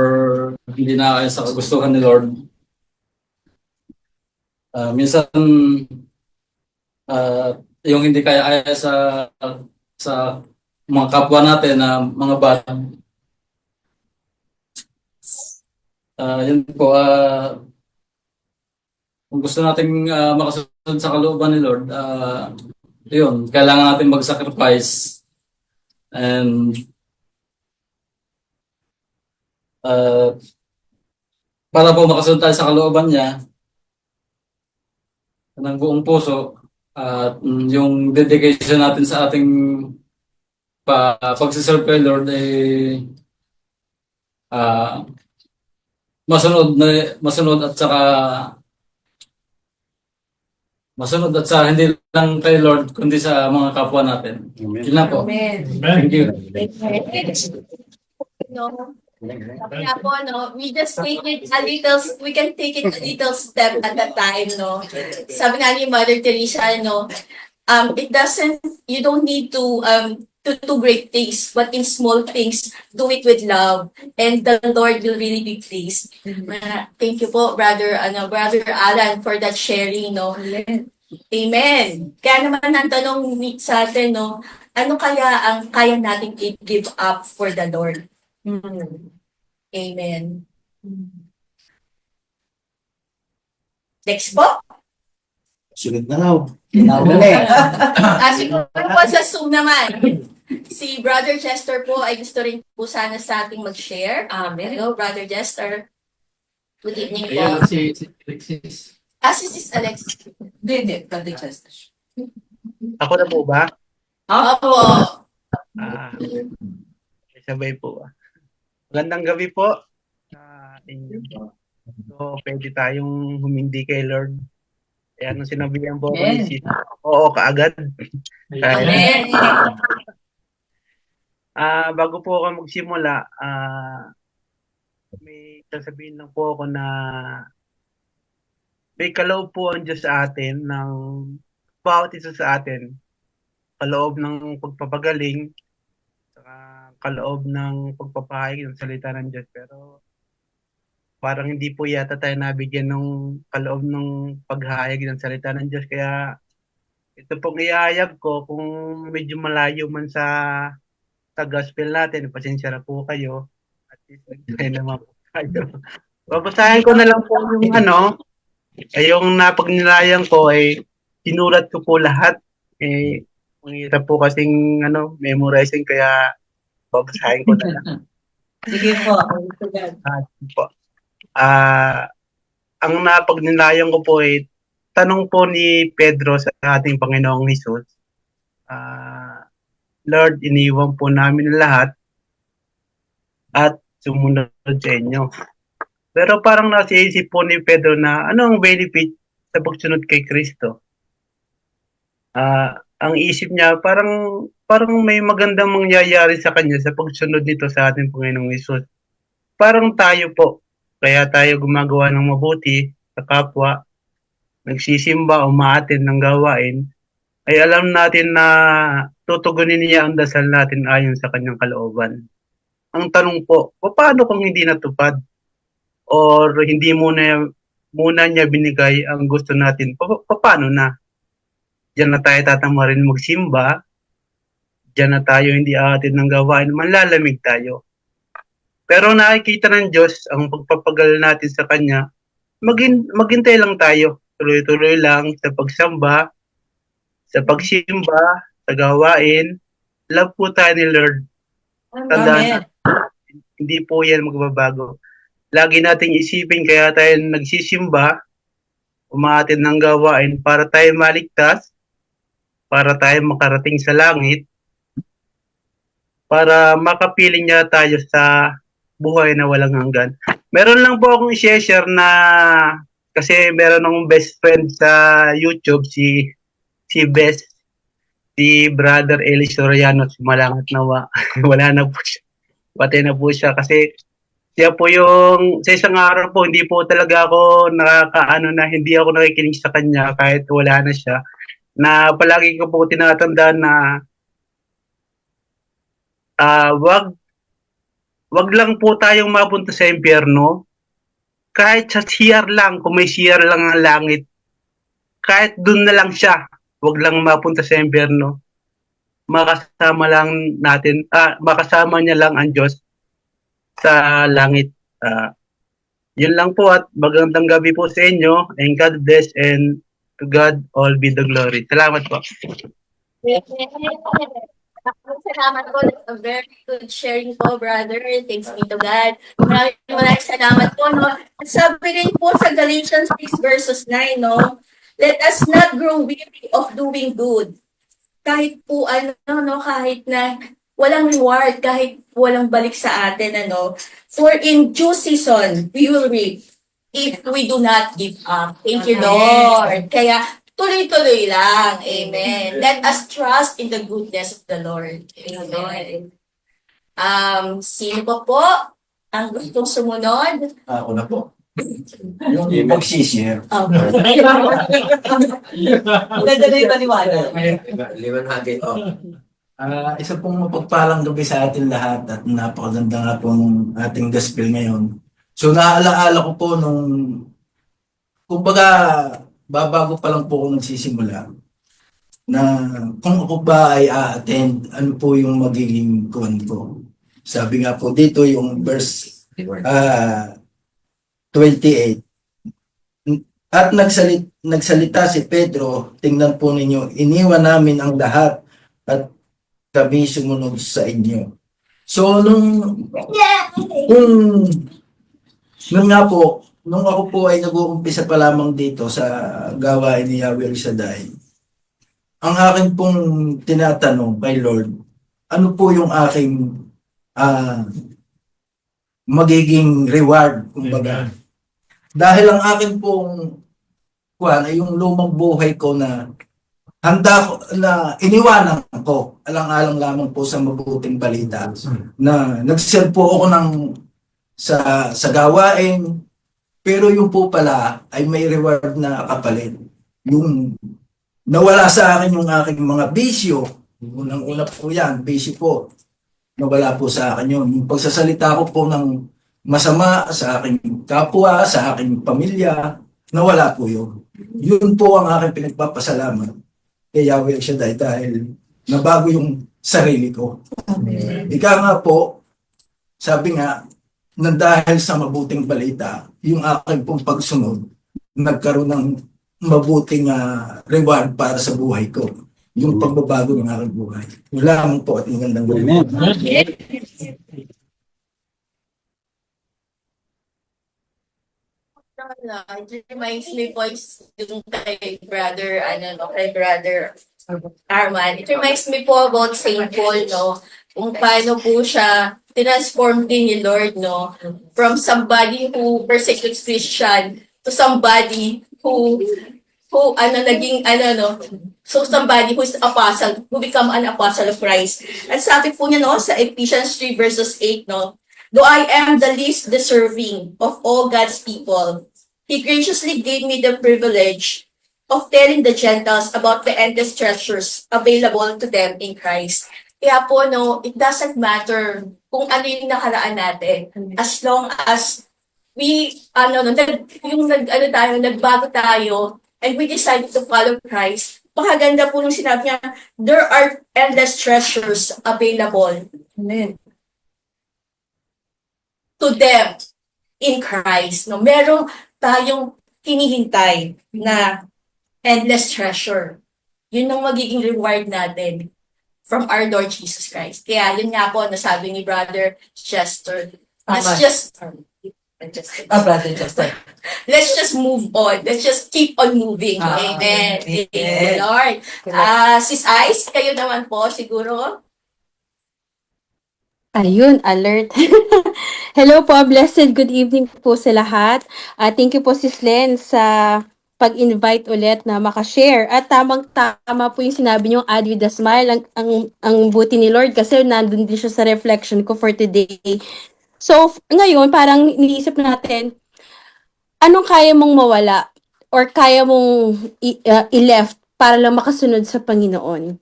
hindi na ayon sa kagustuhan ni Lord. Minsan yung hindi kaya ayon sa mga kapwa natin na mga bad. Yun po, kung gusto nating makasunod sa kalooban ni Lord, yun, kailangan natin mag-sacrifice and para po makasunod tayo sa kalooban niya ng buong puso at yung dedication natin sa ating pagsiserve kay Lord masunod at sa hindi lang kay Lord kundi sa mga kapwa natin. Yun lang po. Amen. Amen. Thank you. No? Sabi nga po, no, we just take it a little, we can take it a little step at a time, no. Sabi nga ni Mother Teresa, no, it doesn't, you don't need to do great things, but in small things, do it with love, and the Lord will really be pleased. Thank you po, Brother Alan, for that sharing, no. Amen. Kaya naman ang tanong sa atin, no, ano kaya ang kaya nating i-give up for the Lord? Amen. Next po. Sunod na raw. Kailangan na eh. Siguro po sa Zoom naman. Si Brother Chester po ay gusto rin po sana sa ating mag-share. Hello, Brother Chester. Good evening po. Ayan, si Alexis. Si Sis Alexis. Hindi, Brother Chester. Ako na po ba? Opo. Sabay po. Magandang gabi po sa inyo. So, pwede tayong humindi kay Lord. Kaya nung sinabihan po ako ni Sis, oo, kaagad. Amen. Bago po ako magsimula, may sasabihin lang po ako na may kaloob po ang Diyos sa atin ng bawat isa sa atin. Kaloob ng pagpapagaling, kaloob ng pagpapahayag ng salita ng Diyos. Pero parang hindi po yata tayo nabigyan ng kaloob ng paghahayag ng salita ng Diyos. Kaya ito pong ihayag ko, kung medyo malayo man sa gospel natin, pasensya na po kayo. At least nagtry naman po kayo. Babasahin ko na lang po yung yung napagnilayan ko sinulat ko po lahat. Ang hirap po kasing memorizing, kaya babasahin ko na lang. Sige po. Ang napagnilayan ko po tanong po ni Pedro sa ating Panginoong Hesus, Lord, iniwan po namin lahat at sumunod sa inyo. Pero parang nasa isip po ni Pedro na ano ang benefit sa pagsunod kay Kristo? Ang isip niya parang may magandang mangyayari sa kanya sa pagsunod nito sa ating Panginoong Hesus. Parang tayo po, kaya tayo gumagawa ng mabuti sa kapwa, nagsisimba, umaattend ng gawain, ay alam natin na tutugunin niya ang dasal natin ayon sa kanyang kalooban. Ang tanong po, paano kung hindi natupad? Or hindi muna niya binigay ang gusto natin? Paano na? Diyan na tayo tatama rin magsimba, diyan na tayo hindi aatid ng gawain, manlalamig tayo. Pero nakikita ng Diyos ang pagpapagal natin sa Kanya, maghintay lang tayo. Tuloy-tuloy lang sa pagsamba, sa pagsimba, sa gawain. Love po tayo ni Lord. Tandaan, hindi po yan magbabago. Lagi nating isipin kaya tayo nagsisimba, umaatid ng gawain para tayo maligtas, para tayo makarating sa langit, para makapiling niya tayo sa buhay na walang hanggan. Meron lang po akong i-share na kasi meron akong best friend sa YouTube, si Best, si Brother Eli Soriano, sumalangat nawa. Wala na po siya. Patay na po siya kasi siya po yung, sa isang araw po, hindi po talaga ako hindi ako nakikinig sa kanya kahit wala na siya. Na palagi ko po tinatandaan na wag lang po tayong mapunta sa impyerno. Kahit sa CR lang, kung may CR lang ang langit, kahit dun na lang siya, wag lang mapunta sa impyerno. Makasama niya lang ang Diyos sa langit. Yun lang po at magandang gabi po sa inyo and God bless and to God all be the glory. Salamat po. Salamat po. That's a very good sharing po, brother. Thanks be to God. Maraming salamat po. No? At sabi rin po sa Galatians 6 verses 9, no? Let us not grow weary of doing good. Kahit po kahit na walang reward, kahit walang balik sa atin, For in due season, we will reap if we do not give up. Thank you, Lord. Kaya, tuloy-tuloy lang. Amen. Let us trust in the goodness of the Lord. Amen. Sino po ang gustong sumunod? Ako na po. Yung magsishare. Ganda na yung paniwala. Liwanagin. Isa pong mapagpalang gabi sa atin lahat at napakaganda nga pong ating gospel ngayon. So naalaala ko po kumbaga, babago pa lang po ako nagsisimula na kung ako ba ay a-attend, ano po yung magiging kuwan ko. Sabi nga po dito yung verse 28. At nagsalita si Pedro, tingnan po ninyo, iniwan namin ang lahat at kami sumunod sa inyo. So, nung ako po ay nag-uumpisa pa lamang dito sa gawain ni Yahweh El Shaddai, ang akin pong tinatanong kay Lord, ano po yung aking magiging reward, kumbaga. Dahil ang akin pong ay yung lumang buhay ko na handa ko na iniwanan ko, alang-alang lamang po sa mabuting balita na nag-serve po ako sa gawain, pero yung po pala ay may reward na kapalit. Yung nawala sa akin yung aking mga bisyo, unang-una po yan, bisyo po, nawala po sa akin yun. Yung pagsasalita ko po ng masama sa aking kapwa, sa aking pamilya, nawala po yun. Yun po ang aking pinagpapasalamat kay Yahweh El Shaddai dahil nabago yung sarili ko. Ika nga po, sabi nga, na dahil sa mabuting balita, yung aking pong pagsunod, nagkaroon ng mabuting reward para sa buhay ko. Yung pagbabago ng aking buhay. Wala mo po at magandang gabi. It reminds me po yung kay brother Arman. It reminds me po about Saint Paul, kung paano po siya transformed din ni Lord, from somebody who persecutes Christian to somebody who somebody who is apostle, who become an apostle of Christ. At sabi po niya, sa Ephesians 3 verses 8, though I am the least deserving of all God's people, He graciously gave me the privilege of telling the Gentiles about the endless treasures available to them in Christ. Kaya po, it doesn't matter kung ano yung nakaraan natin. As long as we, nagbago tayo, and we decided to follow Christ, napakaganda po nung sinabi niya, there are endless treasures available. Amen. To them in Christ. No? Meron tayong hinihintay na endless treasure. Yun ang magiging reward natin from our Lord Jesus Christ. Kaya yun nga po, nasabi ni Brother Chester, let's just move on. Let's just keep on moving. Amen. Thank you, Lord. Sis Ice, kayo naman po siguro. Ayun, alert. Hello po, blessed good evening po sa lahat. Thank you po Sis Len sa pag-invite ulit na makashare. At tamang-tama po yung sinabi niyo, add with a smile. Ang buti ni Lord kasi nandun din siya sa reflection ko for today. So, ngayon, parang iniisip natin, anong kaya mong mawala or kaya mong i-left para lang makasunod sa Panginoon?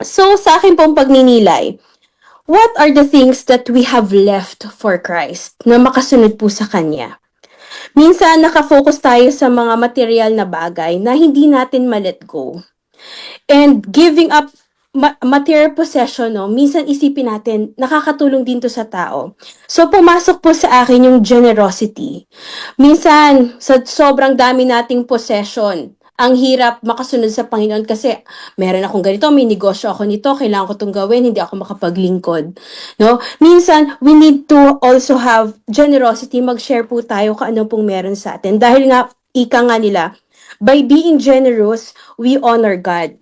So, sa akin pong pagninilay, what are the things that we have left for Christ na makasunod po sa Kanya? Minsan, nakafocus tayo sa mga material na bagay na hindi natin ma-let go. And giving up material possession, no, minsan isipin natin, nakakatulong din to sa tao. So, pumasok po sa akin yung generosity. Minsan, sa sobrang dami nating possession, ang hirap makasunod sa Panginoon kasi meron akong ganito, may negosyo ako nito, kailangan ko itong gawin, hindi ako makapaglingkod. No? Minsan, we need to also have generosity, mag-share po tayo kung ano pong meron sa atin. Dahil nga, ika nga nila, by being generous, we honor God.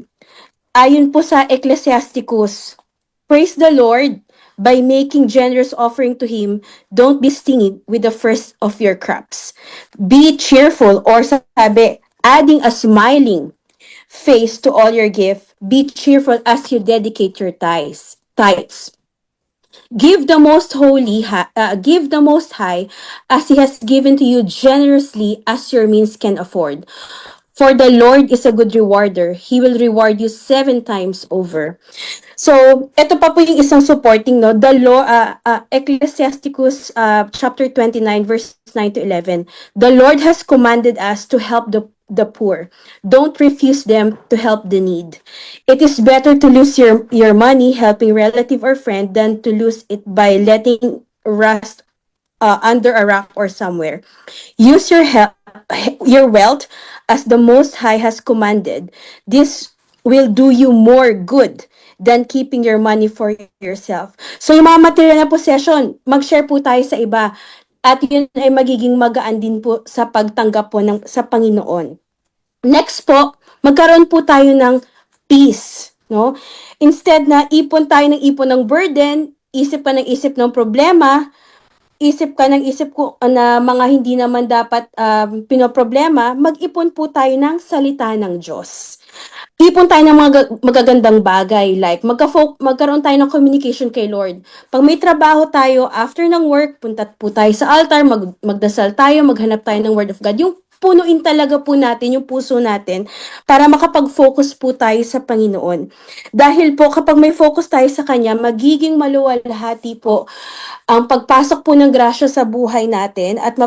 Ayon po sa Ecclesiasticus, praise the Lord, by making generous offering to Him, don't be stingy with the first of your crops. Be cheerful, or sabi, adding a smiling face to all your gift. Be cheerful as you dedicate your tithes. Give the most high as He has given to you generously as your means can afford. For the Lord is a good rewarder. He will reward you 7 times over. So, ito pa po yung isang supporting, no? The law, Ecclesiasticus chapter 29, verse 9 to 11. The Lord has commanded us to help the poor. Don't refuse them to help the need. It is better to lose your money helping relative or friend than to lose it by letting rust under a rock or somewhere. Use your wealth as the Most High has commanded. This will do you more good than keeping your money for yourself. So yung mga material na possession, mag-share po tayo sa iba. At yun ay magiging magaan din po sa pagtanggap po sa Panginoon. Next po, magkaroon po tayo ng peace. No? Instead na ipon tayo ng ipon ng burden, isip ka ng isip ng problema, isip ka ng isip ko na mga hindi naman dapat pinoproblema, mag-ipon po tayo ng salita ng Diyos. Ipon tayo ng mga magagandang bagay, like magkaroon tayo ng communication kay Lord. Pag may trabaho tayo, after ng work, punta po tayo sa altar, magdasal tayo, maghanap tayo ng Word of God. Yung punuin talaga po natin yung puso natin para makapag-focus po tayo sa Panginoon. Dahil po kapag may focus tayo sa Kanya, magiging maluwalhati po ang pagpasok po ng grasya sa buhay natin at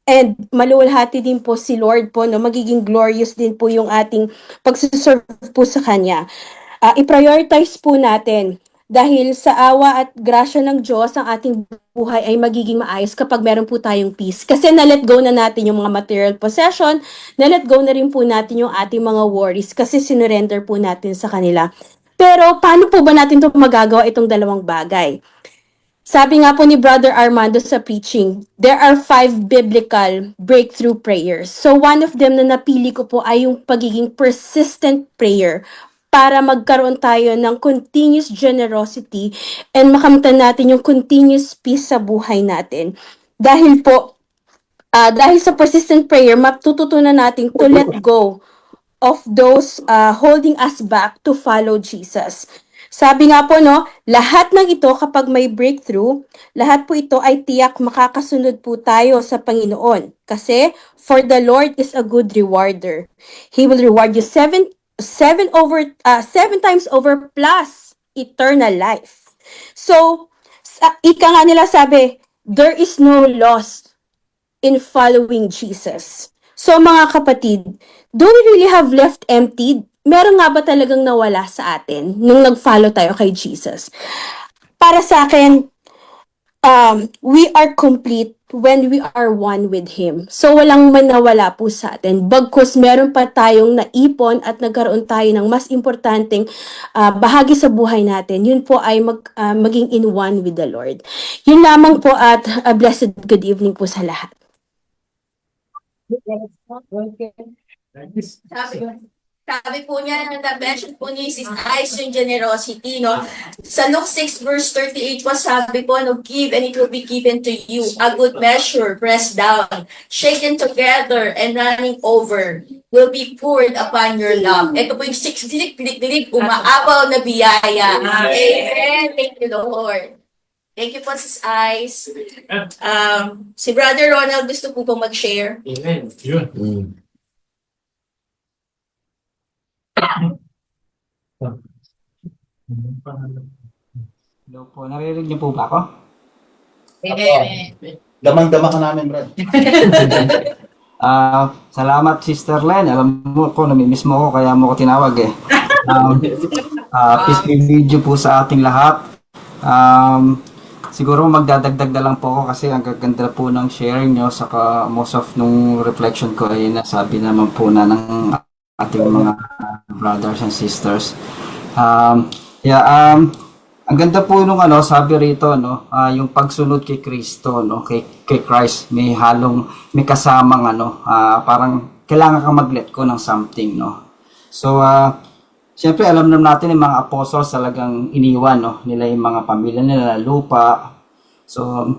and maluwalhati din po si Lord po, no? Magiging glorious din po yung ating pagsiserve po sa Kanya. I-prioritize po natin dahil sa awa at grasya ng Diyos, ang ating buhay ay magiging maayos kapag meron po tayong peace. Kasi na-let go na natin yung mga material possession, na-let go na rin po natin yung ating mga worries kasi sinurrender po natin sa kanila. Pero paano po ba natin ito magagawa itong dalawang bagay? Sabi nga po ni Brother Armando sa preaching, there are 5 biblical breakthrough prayers. So one of them na napili ko po ay yung pagiging persistent prayer para magkaroon tayo ng continuous generosity and makamtan natin yung continuous peace sa buhay natin. Dahil po, dahil sa persistent prayer, matututunan natin to let go of those holding us back to follow Jesus. Sabi nga po, no, lahat ng ito kapag may breakthrough, lahat po ito ay tiyak makakasunod po tayo sa Panginoon. Kasi, for the Lord is a good rewarder. He will reward you 7 times over plus eternal life. So, ika nga nila sabi, there is no loss in following Jesus. So mga kapatid, do we really have left emptied meron nga ba talagang nawala sa atin nung nag-follow tayo kay Jesus? Para sa akin, we are complete when we are one with Him. So, walang manawala po sa atin. Bagkus meron pa tayong naipon at nagkaroon tayo ng mas importanteng bahagi sa buhay natin. Yun po ay maging in one with the Lord. Yun lamang po at blessed good evening po sa lahat. Sabi po niya, na-mention po niya si Ice yung generosity, no? Sa Luke 6 verse 38 po, sabi po, no, give and it will be given to you. A good measure, pressed down, shaken together, and running over will be poured upon your lap. Ito po yung siksik-lik-lik, umaapaw na biyaya. Amen. Thank you, Lord. Thank you po, Sis Ice. Si Brother Ronald gusto po pong mag-share. Amen. Yun. Hello po, naririnig niyo po ba ako? Amen. Damang-dama ka namin, Brad. Salamat, Sister Len. Alam mo ko, namimiss mo ko, kaya mo ko tinawag eh. Peace be with you po sa ating lahat. Siguro magdadagdag na lang po ako kasi ang gaganda po ng sharing nyo, saka most of nung reflection ko ay nasabi naman po na ng ating mga brothers and sisters. Ang ganda po nung sabi rito, no, yung pagsunod kay Kristo, no, kay Christ, may kasamang parang kailangan kang mag-let go ng something, no. So, siyempre alam naman natin yung mga apostles talagang iniwan, no, nila yung mga pamilya nila, lupa. So,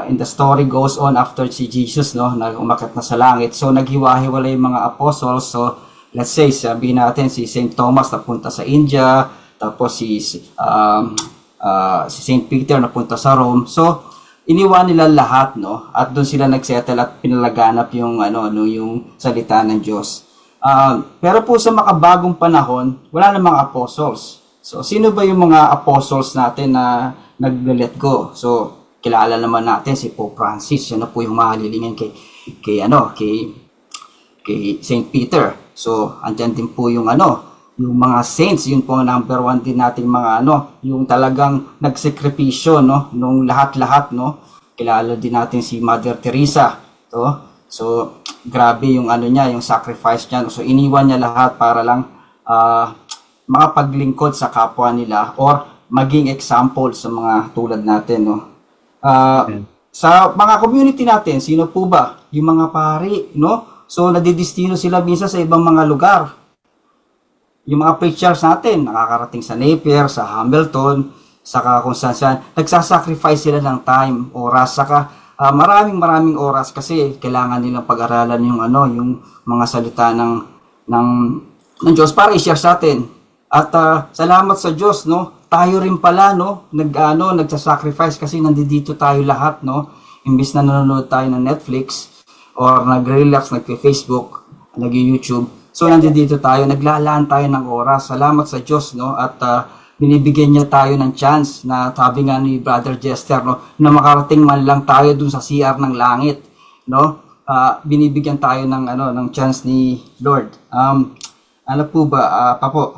and the story goes on after si Jesus, no, umakyat na sa langit. So, naghiwa-hiwalay yung mga apostles. So, let's say, sabihin natin si St. Thomas napunta sa India, tapos si St. Peter napunta sa Rome. So, iniwan nila lahat, no? At doon sila nagsettle at pinalaganap yung yung salita ng Diyos. Pero po sa makabagong panahon, wala na mga apostles. So, sino ba yung mga apostles natin na nag-let go? So, kilala naman natin si Pope Francis. Yan na po yung mahalilingin kay St. Peter. So, andyan din po yung yung mga saints, yun po number 1 din nating mga yung talagang nagsakripisyo, no, nung lahat-lahat, no. Kilala din natin si Mother Teresa, to. So, grabe yung niya, yung sacrifice niya, no? So, iniwan niya lahat para lang makapaglingkod sa kapwa nila or maging example sa mga tulad natin, no. Sa mga community natin, sino po ba? Yung mga pari, no? So, nadidistino sila minsan sa ibang mga lugar. Yung mga preachers natin, nakakarating sa Napier, sa Hamilton, saka kung saan, nagsasacrifice sila ng time, oras, saka maraming oras kasi kailangan nilang pag-aralan yung yung mga salita ng Diyos para i-share sa atin. At salamat sa Diyos, no. Tayo rin pala, no, nagsasacrifice kasi nandito tayo lahat, no. Imbis na nanonood tayo ng Netflix or nagre-relax, nagpe-Facebook, nag-YouTube. So, nandito tayo, naglalaan tayo ng oras. Salamat sa Diyos, no? At binibigyan niya tayo ng chance na sabi nga ni Brother Jester, no? Na makarating man lang tayo dun sa CR ng langit, no? Binibigyan tayo ng chance ni Lord. Ano po ba, Papo?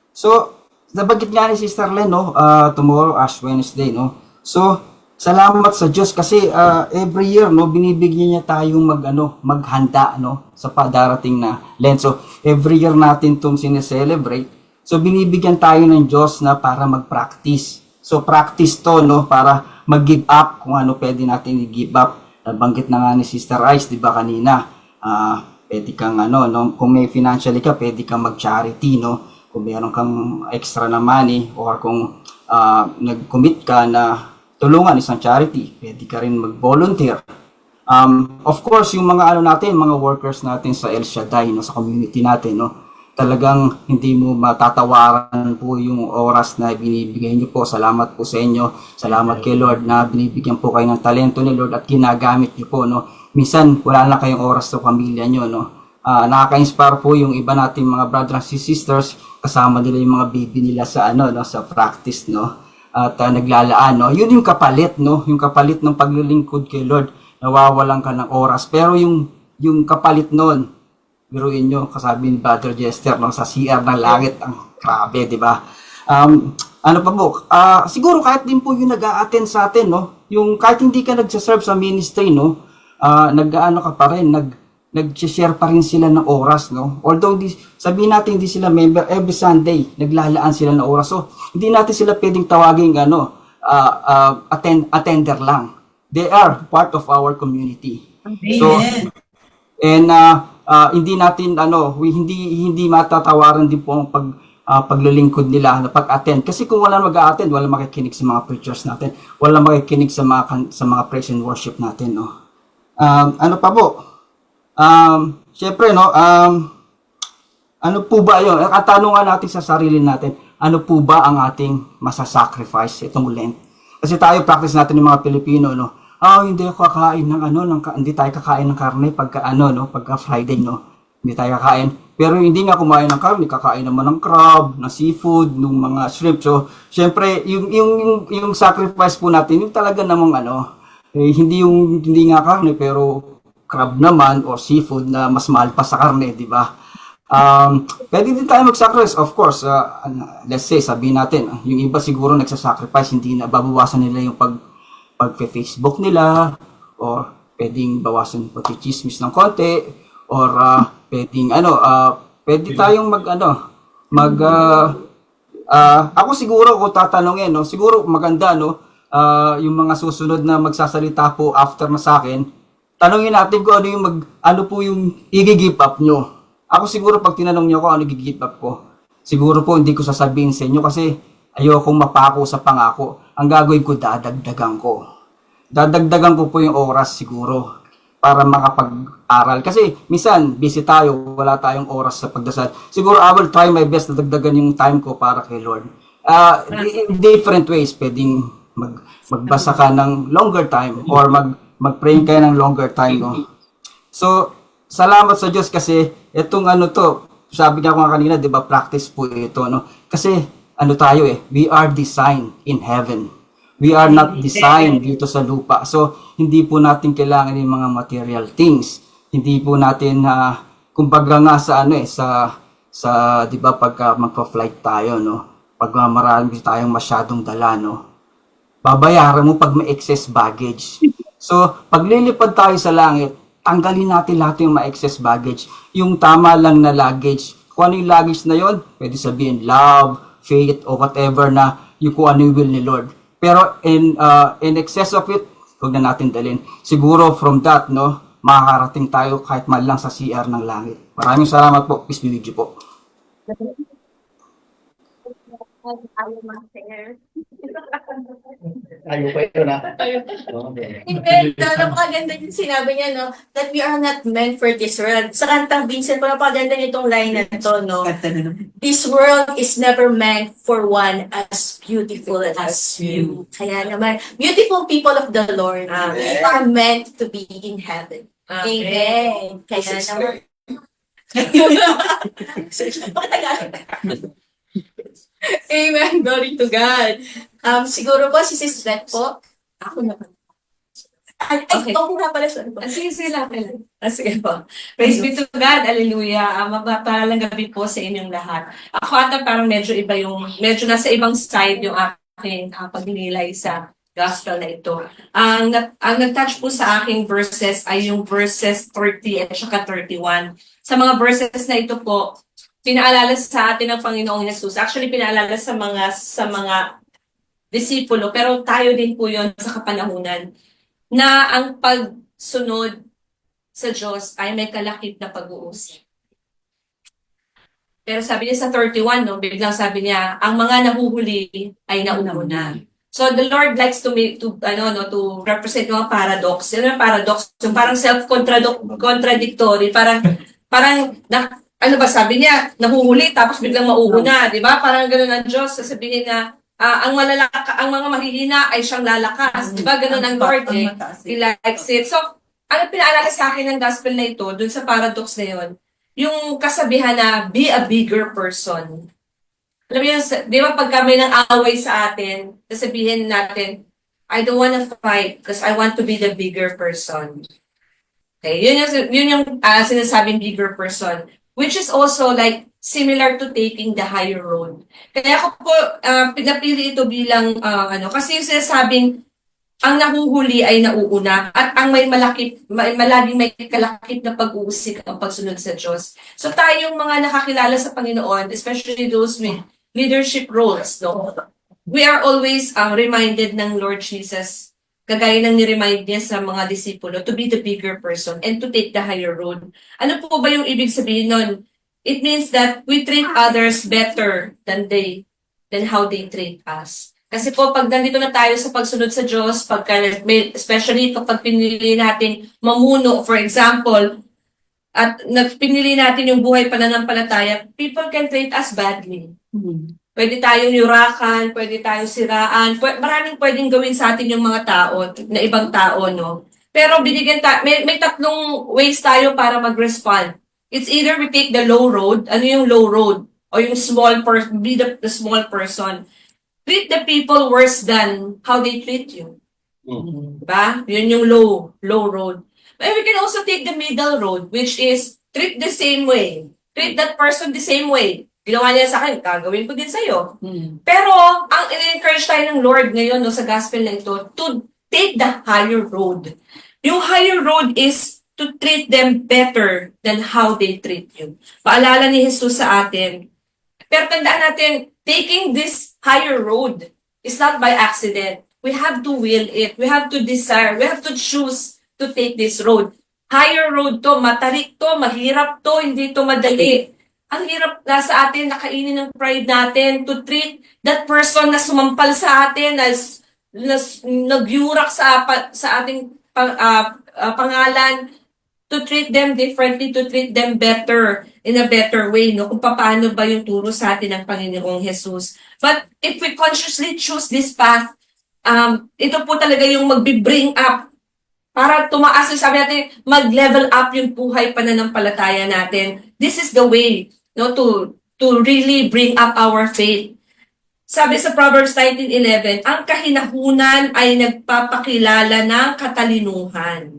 So, nabanggit nga ni Sister Len, no? Tomorrow, Ash Wednesday, no? So, salamat sa Diyos kasi every year, no, binibigyan niya tayong maghanda, no, sa padarating na Lent. So, every year natin itong sineselebrate. So, binibigyan tayo ng Diyos na para mag-practice. So, practice to, no, para mag-give up kung ano pwede natin i-give up. Nabanggit na nga ni Sister Ice, di ba kanina, pwede kang, no, kung may financially ka, pwede kang mag-charity, no, kung mayroon kang extra na money, or kung nag-commit ka na tulungan isang charity, pwede ka rin mag-volunteer. Of course, yung mga natin, mga workers natin sa El Shaddai, no, sa community natin, no, talagang hindi mo matatawaran po yung oras na binibigay niyo po. Salamat po sa inyo. Salamat kay Lord na binibigyan po kayo ng talento ni Lord at ginagamit niyo po, no. Minsan, wala na kayong oras sa pamilya niyo, no. Nakaka-inspire po yung iba nating mga brothers and sisters, kasama nila yung mga baby nila sa sa practice, no. At naglalaan, no. Yun yung kapalit, no. Yung kapalit ng paglilingkod kay Lord. Nawawalan ka ng oras. Pero yung kapalit noon, Biruin nyo, kasabi ni Brother Jester, no, sa CR ng langit, ang grabe, di ba? Ano pa po, siguro kahit din po yung nag-a-attend sa atin, no, yung kahit hindi ka nag-serve sa ministry, no, nag-ano ka pa rin, nag-share pa rin sila ng oras, no? Although sabihin natin hindi sila member, every Sunday naglalaan sila ng oras. So hindi natin sila pwedeng tawagin attender lang. They are part of our community. So and hindi natin hindi matatawaran din po ang paglilingkod nila na pag-attend, kasi kung wala mag-attend, wala makikinig sa mga preachers natin, wala makikinig sa mga praise and worship natin, no. Ano pa po? Syempre, no, ano po ba 'yon? Katanungan natin sa sarili natin, ano po ba ang ating masasacrifice itong Lent? Kasi tayo practice natin ng mga Pilipino, no. Hindi ako kakain ng hindi tayo kakain ng karne pagka pagka Friday, no. Hindi tayo kakain. Pero hindi nga kumain ng karne, kakain naman ng crab, ng seafood, ng mga shrimp. So, syempre, yung sacrifice po natin, yung talaga namang hindi nga karne, pero crab naman or seafood na mas mahal pa sa karne, di ba? Pwede din tayo mag-sacrifice, of course. Let's say, sabihin natin, yung iba siguro nagsasacrifice, hindi na babawasan nila yung pag-Facebook nila, or pwedeng bawasan pag-chismis ng konti, or pwedeng pwede tayong ako siguro kung tatanungin, no, siguro maganda, no, yung mga susunod na magsasalita po after na sa akin, tanungin natin kung ano po yung i-give up nyo. Ako siguro pag tinanong nyo ko ano i-give up ko, siguro po hindi ko sasabihin sa inyo kasi ayokong mapako sa pangako. Ang gagawin ko, dadagdagan ko. Dadagdagan ko po yung oras siguro para makapag-aral. Kasi minsan, busy tayo, wala tayong oras sa pagdasal. Siguro I will try my best na dagdagan yung time ko para kay Lord. In different ways, pwedeng magbasa ka ng longer time or mag-pray kayo ng longer time. No? So, salamat sa Diyos kasi itong sabi nga ko nga kanina, di ba, practice po ito. No? Kasi tayo we are designed in heaven. We are not designed dito sa lupa. So, hindi po natin kailangan yung mga material things. Hindi po natin, kumbaga nga sa di ba, pagka magpa-flight tayo, no? Pag marami tayong masyadong dala, no? Babayaran mo pag may excess baggage. So, pag lilipad tayo sa langit, tanggalin natin lahat yung ma-excess baggage. Yung tama lang na luggage. Kung ano yung luggage na yon, pwede sabihin love, faith, o whatever na kung ano yung will ni Lord. Pero in excess of it, huwag na natin dalhin. Siguro from that, no, makakarating tayo kahit man lang sa CR ng langit. Maraming salamat po. Peace be with you po. Ayaw pa yun, ha? Hindi, napakaganda yung sinabi niya, no? That we are not meant for this world. Sa kantang Vincent, napakaganda nitong line na ito, no? This world is never meant for one as beautiful as you. Kaya naman, beautiful people of the Lord, we are meant to be in heaven. Amen. Kaya naman. Amen. Glory to God. Siguro po, si Sis Beth po. Ako naman. Okay nga pala. Sige lang. Sige po. Praise be to God. Hallelujah. Magpapalang gabi po sa inyong lahat. Ako ata parang medyo iba medyo nasa ibang side yung aking pagninilay sa gospel na ito. Ang nag-touch po sa aking verses ay yung verses 30 at saka 31. Sa mga verses na ito po, pinaalala sa atin ng Panginoong Jesus. Actually, pinaalala sa mga disipulo, pero tayo din po yon sa kapanahunan, na ang pagsunod sa Diyos ay may kalakip na pag-uusap. Pero sabi niya sa 31, no, biglang sabi niya, ang mga nahuhuli ay nauna. So the Lord likes to represent yung paradox. Yung paradox, yung parang self-contradictory, parang sabi niya, nahuhuli tapos biglang mauuna, di ba? Parang gano'n ang Diyos, sasabihin na ang mga mahihina ay siyang lalakas. Di ba? Gano'n ang Lord eh. He likes it. So, ano pinaalala sa akin ng gospel na ito, dun sa paradox na yun, yung kasabihan na be a bigger person. Alam mo yun, di ba pagka may nang away sa atin, sasabihin natin, I don't wanna fight because I want to be the bigger person. Okay, yun yung sinasabing bigger person, which is also like similar to taking the higher road. Kaya ako po pinapili ito bilang kasi yung sinasabing ang nahuhuli ay nauuna at ang malaging may kalakip na pag-uusik ang pagsunod sa Diyos. So tayong mga nakakilala sa Panginoon, especially those with leadership roles, no? We are always reminded ng Lord Jesus, kagaya ng ni-remind niya sa mga disipulo, to be the bigger person and to take the higher road. Ano po ba yung ibig sabihin nun? It means that we treat others better than how they treat us. Kasi po, pag nandito na tayo sa pagsunod sa Diyos, especially kapag pinili natin mamuno, for example, at pinili natin yung buhay pananampalataya, people can treat us badly. Pwede tayong yurakan, pwede tayong siraan, maraming pwedeng gawin sa atin yung mga tao, na ibang tao, no? Pero may tatlong ways tayo para mag-respond. It's either we take the low road, ano yung low road? O yung be the small person. Treat the people worse than how they treat you. Diba? Yun yung low road. But we can also take the middle road, which is treat the same way. Treat that person the same way. Ginawa niya sa akin, gagawin ko din sa'yo. Pero, ang in-encourage tayo ng Lord ngayon sa gospel na ito, to take the higher road. Yung higher road is to treat them better than how they treat you. Paalala ni Jesus sa atin. Pero tandaan natin, taking this higher road is not by accident. We have to will it. We have to desire. We have to choose to take this road. Higher road to, matarik to, mahirap to, hindi to madali. Ang hirap nasa atin, nakainin ng pride natin to treat that person na sumampal sa atin, as nagyurak sa ating pangalan, to treat them differently, to treat them better, in a better way, no? Kung paano ba yung turo sa atin ng Panginoong Jesus. But if we consciously choose this path, ito po talaga yung mag-bring up para tumaas, sabi natin, mag-level up yung buhay pananampalataya natin. This is the way, no, to really bring up our faith. Sabi sa Proverbs 19:11, ang kahinahunan ay nagpapakilala ng katalinuhan.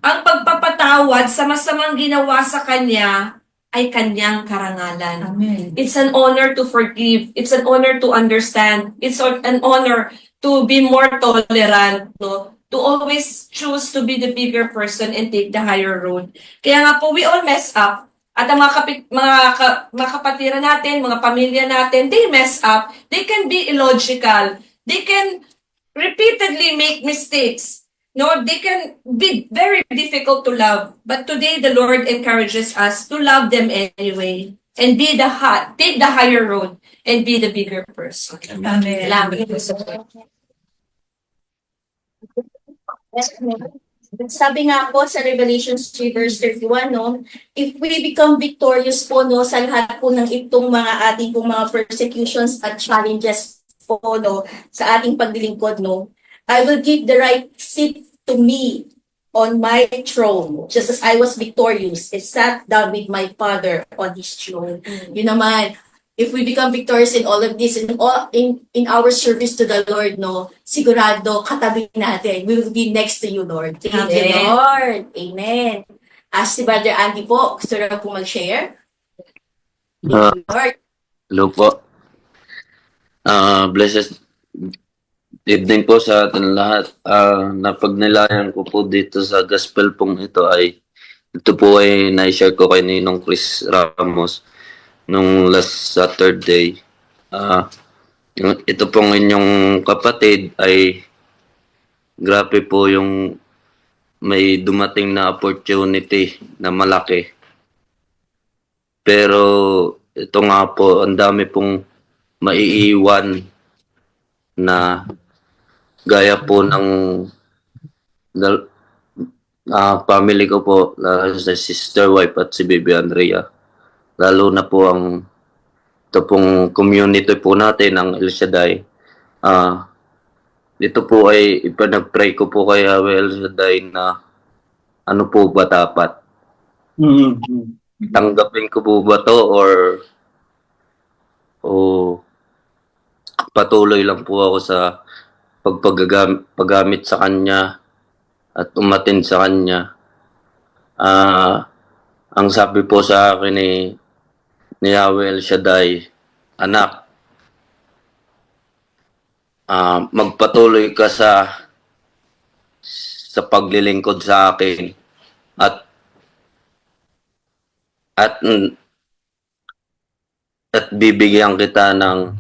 Ang pagpapatawad sa masamang ginawa sa kanya ay kanyang karangalan. Amen. It's an honor to forgive. It's an honor to understand. It's an honor to be more tolerant, no? To always choose to be the bigger person and take the higher road. Kaya nga po, we all mess up. At ang mga kapatiran natin, mga pamilya natin, they mess up. They can be illogical. They can repeatedly make mistakes. No, they can be very difficult to love. But today, the Lord encourages us to love them anyway and take the higher road and be the bigger person. Amen. Sabi nga po sa Revelation 3 verse 31, no, if we become victorious po, no, sa lahat po ng itong mga ating pong mga persecutions at challenges po, no, sa ating paglilingkod, no, I will give the right seat to me on my throne, just as I was victorious and sat down with my Father on His throne. Yun naman, if we become victorious in all of this, in our service to the Lord, no, sigurado, katabi natin, we will be next to you, Lord. Thank you, Lord. Amen. As si Brother Andy po, gusto na po mag-share? Lord. Hello po. Blessed evening po sa atin lahat. Napagnilayan ko po dito sa gospel pong ito ay na-share ko kay Ninong Chris Ramos nung last Saturday. Ito pong inyong kapatid ay grabe po yung may dumating na opportunity na malaki. Pero ito nga po, ang dami pong maiiwan na gaya po ng family ko po, sa sister wife at si Baby Andrea. Lalo na po ito pong community po natin, ang El Shaddai. Ito po ay ipanag-pray ko po kay El Shaddai na ano po ba dapat? Tanggapin ko po ba to or patuloy lang po ako sa paggamit sa kanya at umatin sa kanya. Ang sabi po sa akin ni Yahweh El Shaddai, anak, magpatuloy ka sa paglilingkod sa akin at bibigyan kita ng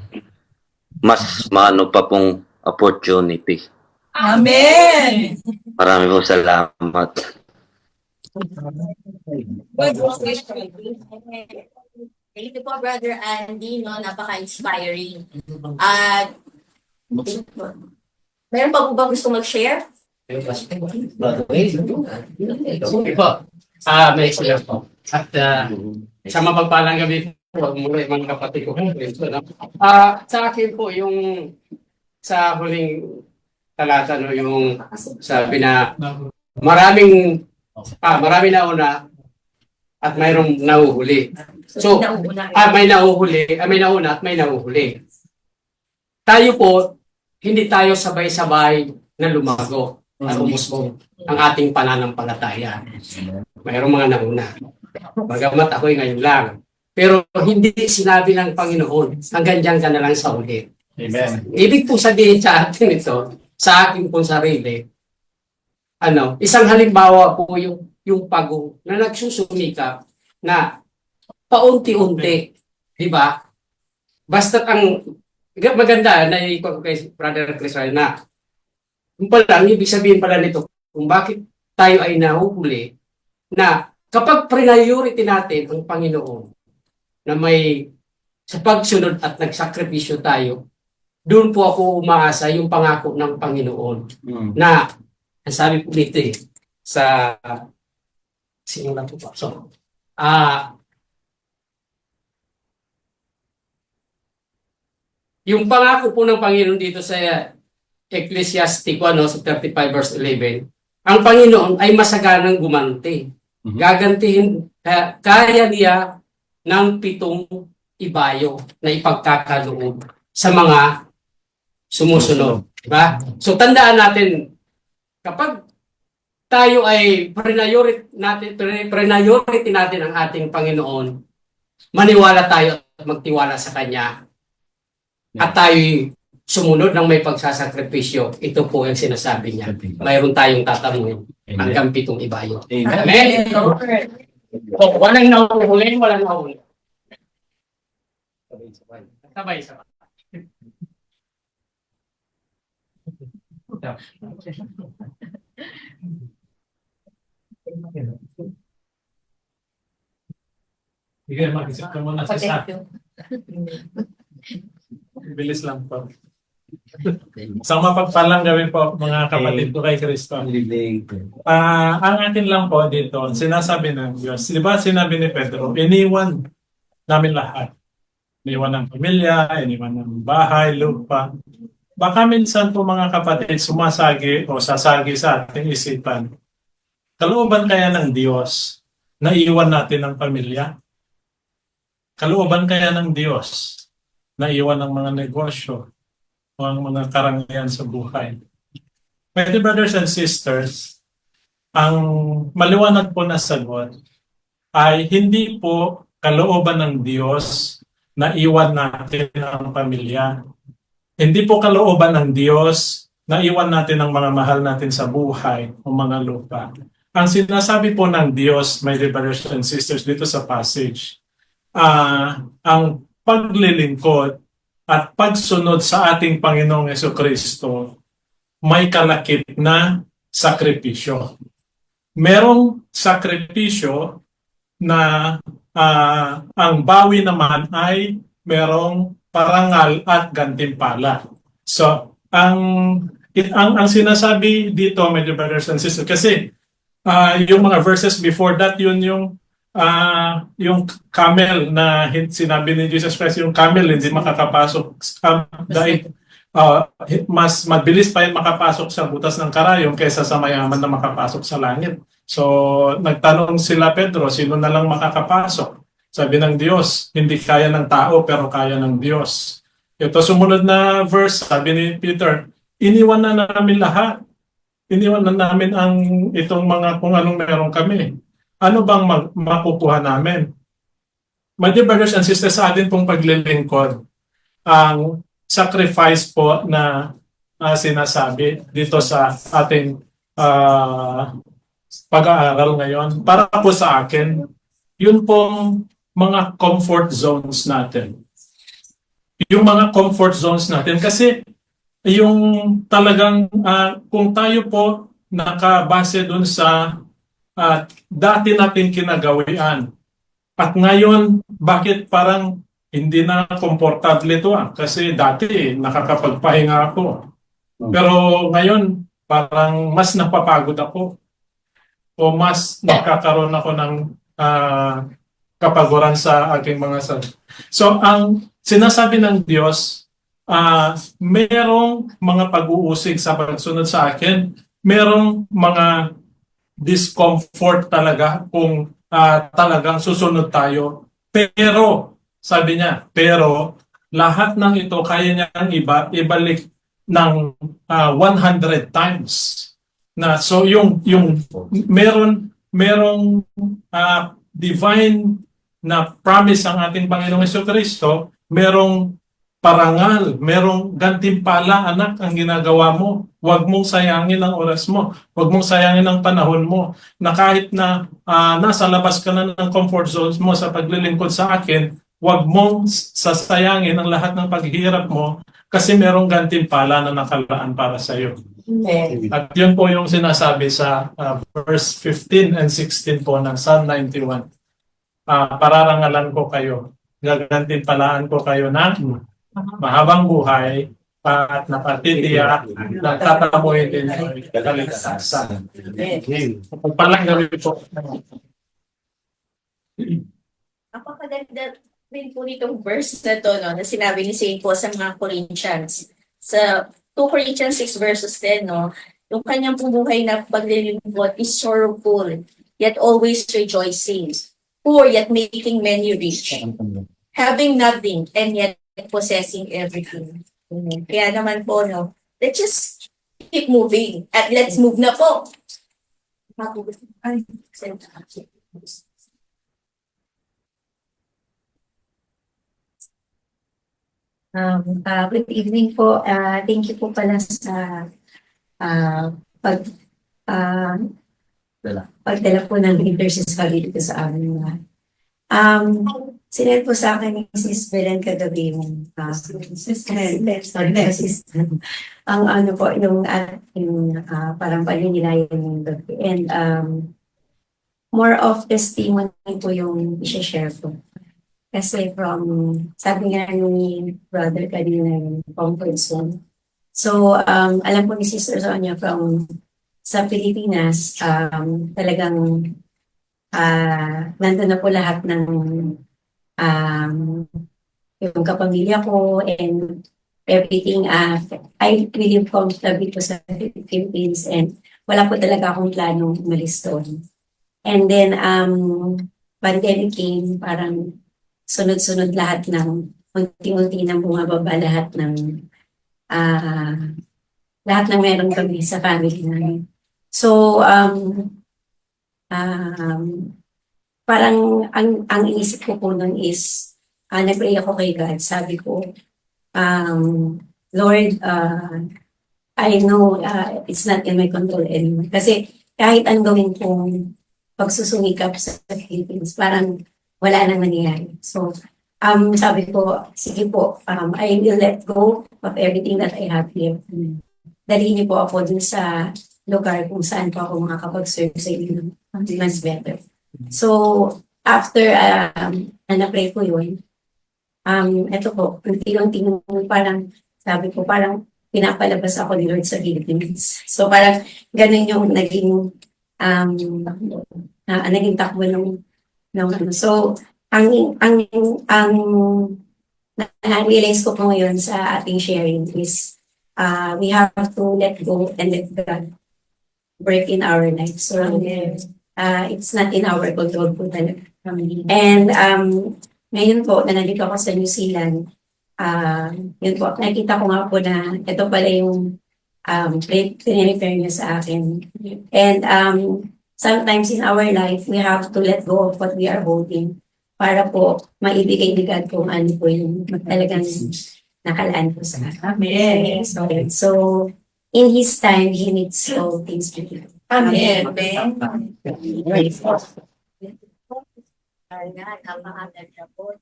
mas maano pa pong opportunity. Amen! Marami po salamat. Thank you po, Brother Andy, no? Napaka-inspiring. At meron pa po ba gusto mag-share? Okay po. May excellent po. At sa mapagpalang gabi po, muli mga kapatid ko. Sa akin po, yung sa huling talata, no, yung sabi na marami na una at mayroong nahuhuli. So, may nauna at may nahuhuli. Tayo po, hindi tayo sabay-sabay na lumago at umusbong ang ating pananampalataya. Mayroong mga nauna. Bagamat ako'y ngayon lang. Pero hindi sinabi ng Panginoon, hanggang dyan ka na lang sa uli. Amen. Ibig po sabihin sa atin ito, sa aking pong sarili, isang halimbawa po yung pagong na nagsusumikap na paunti-unti, di ba? Basta ang maganda na ikaw kay Brother Chris na ang ibig sabihin pala nito kung bakit tayo ay nahuhuli na kapag priority natin ang Panginoon na may sa pagsunod at nagsakripisyo tayo, doon po ako umaasa yung pangako ng Panginoon na ang sabi po dito sa simulan po pa. So, yung pangako po ng Panginoon dito sa Ecclesiastes sa 35 verse 11, ang Panginoon ay masaganang gumanti. Gagantihin, kaya niya ng 7 ibayo na ipagkakaloob sa mga sumusunod. Diba? So tandaan natin, kapag tayo ay priority natin ang ating Panginoon, maniwala tayo at magtiwala sa Kanya. At tayo'y sumunod ng may pagsasakripisyo. Ito po yung sinasabi niya. Mayroon tayong tatanungin hanggang 7 ibayo. Amen? So, walang nahuhuli, walang nahuhuli. Sabay-sabay. Sige, mag-isip ka muna sa isa. Bilis lang po. Sa mapagpalang gawin po, mga kapatid ko kay Kristo. Ang atin lang po dito, sinasabi ng Diyos. Di ba sinabi ni Pedro, iniwan namin lahat. Iniwan ng pamilya, iniwan ng bahay, lupa. Baka minsan po mga kapatid, sumasagi o sasagi sa ating isipan. Kalooban kaya ng Diyos na iwan natin ang pamilya? Kalooban kaya ng Diyos na iwan ang mga negosyo o ang mga karangalan sa buhay? Pwede, brothers and sisters, ang maliwanag po na sagot ay hindi po kalooban ng Diyos na iwan natin ang pamilya. Hindi po kalooban ng Diyos na iwan natin ang mga mahal natin sa buhay o mga lupa. Ang sinasabi po ng Diyos, my brothers and sisters, dito sa passage, ang paglilingkod at pagsunod sa ating Panginoong Jesucristo may kalakip na sakripisyo. Merong sakripisyo na ang bawi naman ay merong parangal at gantimpala. So, ang sinasabi dito, my brothers and sisters, kasi yung mga verses before that, yun yung camel na sinabi ni Jesus Christ, yung camel hindi makakapasok dahil mas mabilis pa yung makapasok sa butas ng karayom kaysa sa mayaman na makapasok sa langit. So nagtanong sila Pedro, sino na lang makakapasok? Sabi ng Diyos, hindi kaya ng tao pero kaya ng Diyos. Ito sumunod na verse, sabi ni Peter, iniwan na namin lahat. Iniwan na namin itong mga kung anong meron kami. ano bang makukuha namin? My dear brothers and sisters, sa atin pong paglilingkod, ang sacrifice po na sinasabi dito sa ating pag-aaral ngayon, para po sa akin, yun pong mga comfort zones natin. Yung mga comfort zones natin, kasi yung talagang kung tayo po nakabase dun sa dati natin kinagawian, at ngayon, bakit parang hindi na komportable ito kasi dati nakakapagpahinga ako. Pero ngayon, parang mas napapagod ako o mas nakakaroon ako ng kapaguran sa aking mga sarili. So, ang sinasabi ng Diyos, merong mga pag-uusig sa pagsunod sa akin, merong mga discomfort talaga kung talagang susunod tayo. Pero, sabi niya, pero lahat ng ito kaya niyang ibalik ng 100 times. So yung merong divine na promise ang ating Panginoong Jesucristo, merong parangal, merong gantimpala, anak, ang ginagawa mo. Huwag mong sayangin ang oras mo. Huwag mong sayangin ang panahon mo. Na kahit na nasa labas ka na ng comfort zones mo sa paglilingkod sa akin, huwag mong sasayangin ang lahat ng paghihirap mo kasi merong gantimpala na nakalaan para sa iyo. At yun po yung sinasabi sa verse 15 and 16 po ng Psalm 91. Pararangalan ko kayo, gagantimpalaan ko kayo ng mahabang buhay at napatitiyak na tatamuhin din ang kaligtasan. Pagpalang gawin po. Napakaganda rin po nitong verse na to, no, na sinabi ni St. Paul sa mga Corinthians. Sa 2 Corinthians 6 verses 10, no, yung kanyang buhay na paglilingkod is sorrowful, yet always rejoicing. Poor, yet making many rich. Having nothing, and yet possessing everything. Kaya naman po, no, let's just keep moving. At let's move na po. Good evening po. Thank you po pala sa pagdala po ng leaders dito sa amin. Sinend po sa akin ni Sis Belen kagabi yung ang ano po, yung parang paninilayan yung gabi. And more of testimony po yung i-share po. Kasi sabi nga ni brother kanina yung comfort zone. So, alam po ni Sister Sonia sa Pilipinas, talagang nandun na po lahat ng yung kapamilya ko and everything. I really comfortable po sa Philippines and wala po talaga akong planong umalis doon. And then, pandemic came, parang sunod-sunod lahat ng unti-unti nang bumababa lahat ng meron kami sa family namin. So, parang ang inisip ko po nun is, nag-pray ako kay God. Sabi ko, Lord, I know it's not in my control anymore. Kasi kahit ang gawin kong pagsusumikap sa Philippines, parang wala nang nangyayari. So, sabi ko, sige po, I will let go of everything that I have here. Dalhin niyo po ako dun sa lugar kung saan po ako makakapag-serve sa inyo mas better. So, after na-pray ko yun, eto po, unti-unti parang, sabi ko, parang pinapalabas ako ni Lord sa Philippines. So, parang ganun yung naging takbo ng so, ang na-realize ko po ngayon sa ating sharing is we have to let go and let God work in our lives. So, it's not in our control po talaga. And ngayon po, na nandito ako sa New Zealand, yun po, nakita ko nga po na ito pala yung pinrepair niya sa akin. And sometimes in our life, we have to let go of what we are holding para po maibigay ni God kung ano po yung talagang nakalaan po sa amin. So, in His time, He needs all things to be. Amen. Ayan, napakaganda po.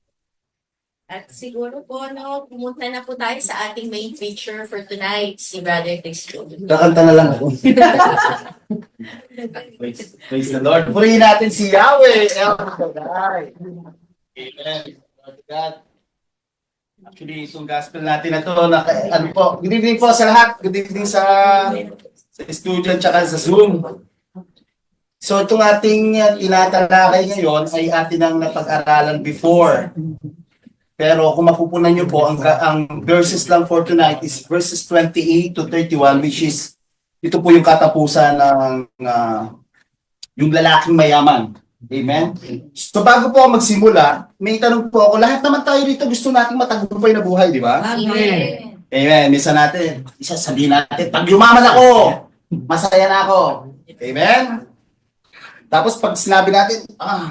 At siguro po, no, pumunta na po tayo sa ating main feature for tonight, si Brother Cristo. Kakanta na lang ako. Praise the Lord. Purihin natin si Yahweh. El Shaddai. Amen. Lord God. Actually, itong gospel natin na to, ano po, good evening po sa lahat. Good evening sa studio at saka sa Zoom. So itong ating tinatalakay ngayon ay atin ang napag-aralan before. Pero kung mapupunan niyo po, ang verses lang for tonight is verses 28 to 31, which is, ito po yung katapusan ng yung lalaking mayaman. Amen? So bago po magsimula, may tanong po ako, lahat naman tayo dito gusto nating matagumpay na buhay, di ba? Amen. Amen. Minsan natin, sabihin natin, pag yumaman ako, masaya na ako. Amen? Tapos pag sinabi natin,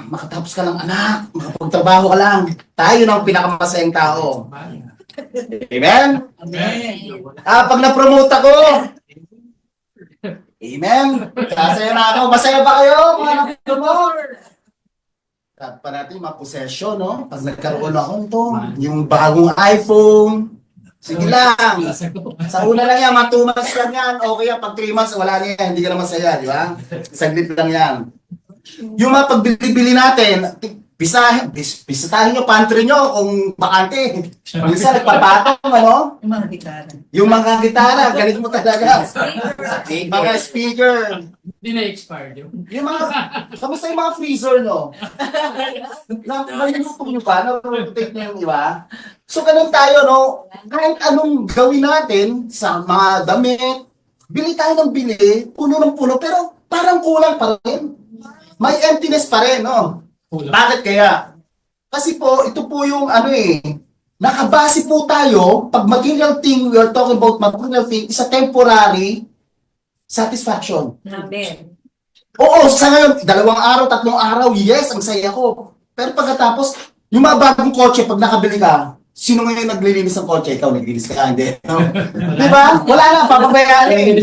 makatapos ka lang anak, makapagtrabaho ka lang, tayo na ang pinakamasayang tao. Amen? Amen. Pag na-promote ako, amen? Masaya na ako. Masaya ba kayo, mga na-promote? Tapos pa natin yung mga possession, no? Pag nagkaroon ako nito, yung bagong iPhone, sige lang. Sa una lang yan, mga 2 months lang yan. Okay yan, pag 3 months, wala na yan. Hindi ka na masaya, di ba? Saglit lang yan. Yung mga pagbili-bili natin, bisitahin nyo, pantry nyo kung bakante. Minsan nagpapatong, ano? Yung mga gitara, galit mo talaga. Mga speaker. Hindi na-expired yun. Yung mga, kamusta yung mga freezer nyo? Nalimutok nyo ba? Na-rotate nyo yung iba? So ganun tayo, no? Kahit anong gawin natin sa mga damit, bili tayo ng bili, puno ng puno, pero parang kulang pa rin. May emptiness pa rin, no? Bakit kaya? Kasi po, ito po yung nakabase po tayo, pag material thing, we are talking about material thing, is a temporary satisfaction. Amen. Oo, sa ngayon, 2 araw, 3 araw, yes, ang saya ko. Pero pagkatapos, yung mga bagong kotse, pag nakabili ka, sino ngayon naglilinis ng kotse? Ikaw, naglinis ka, hindi. No? Diba? Wala na, papabayaan.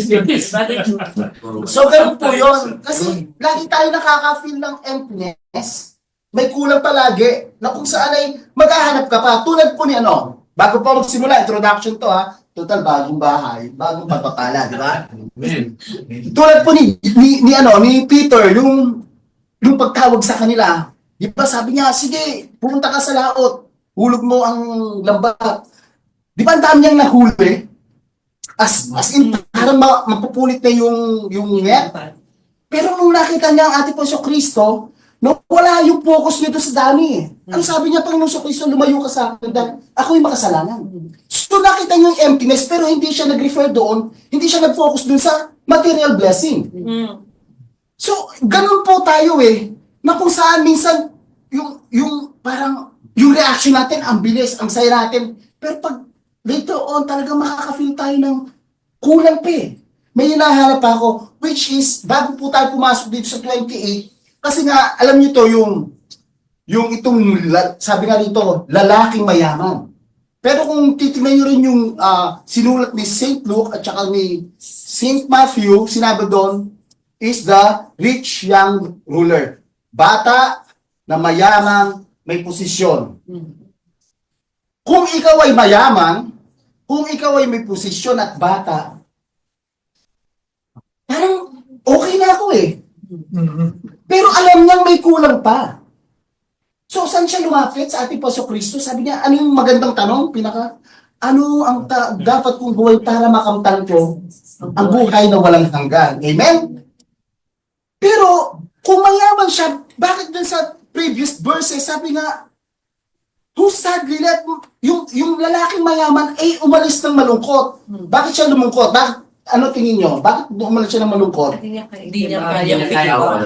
So, ganun po yun. Kasi, lagi tayo nakaka-feel ng emptiness. May kulang palagi na kung saan ay maghahanap ka pa. Tulad po ni bago pa magsimula, introduction to total bagong bahay, bagong pagpapala, di ba? Tulad po ni Peter, yung pagtawag sa kanila, di ba sabi niya, sige, pumunta ka sa laot, hulog mo ang lambat. Di ba ang dami niyang nahuli? As in, parang mapupulit na yung net. Pero nung nakita niya ang ating Panginoong Kristo, wala yung focus niya doon sa dami. Ang sabi niya, Panginoong Kristo, lumayo ka sa akin dahil ako yung makasalanan. So nakita niya yung emptiness, pero hindi siya nag-refer doon, hindi siya nag-focus doon sa material blessing. So, ganun po tayo na kung saan minsan, yung parang, yung reaction natin, ang bilis, ang saya natin, pero pag later on, talagang makaka-feel tayo ng kulang pa May hinahanap ako, which is, bago po tayo pumasok dito sa 28, kasi nga, alam niyo to, yung itong, sabi nga dito, lalaking mayaman. Pero kung titignan niyo rin yung sinulat ni St. Luke at saka ni St. Matthew, sinabi doon, is the rich young ruler. Bata na mayaman, may posisyon. Kung ikaw ay mayaman, kung ikaw ay may posisyon at bata, parang okay na ako Pero alam niyang may kulang pa. So, saan siya lumapit sa ating Panginoong Kristo? Sabi niya, ano yung magandang tanong? Ano ang dapat kong buhay para makamtan ko ang buhay na walang hanggan? Amen? Pero, kung mayaman siya, bakit dun sa previous verses, sabi nga, who sadly left, yung lalaking mayaman ay umalis ng malungkot. Bakit siya lumungkot? Ano tingin nyo? Bakit umalis siya ng malungkot? Hindi niya kaya.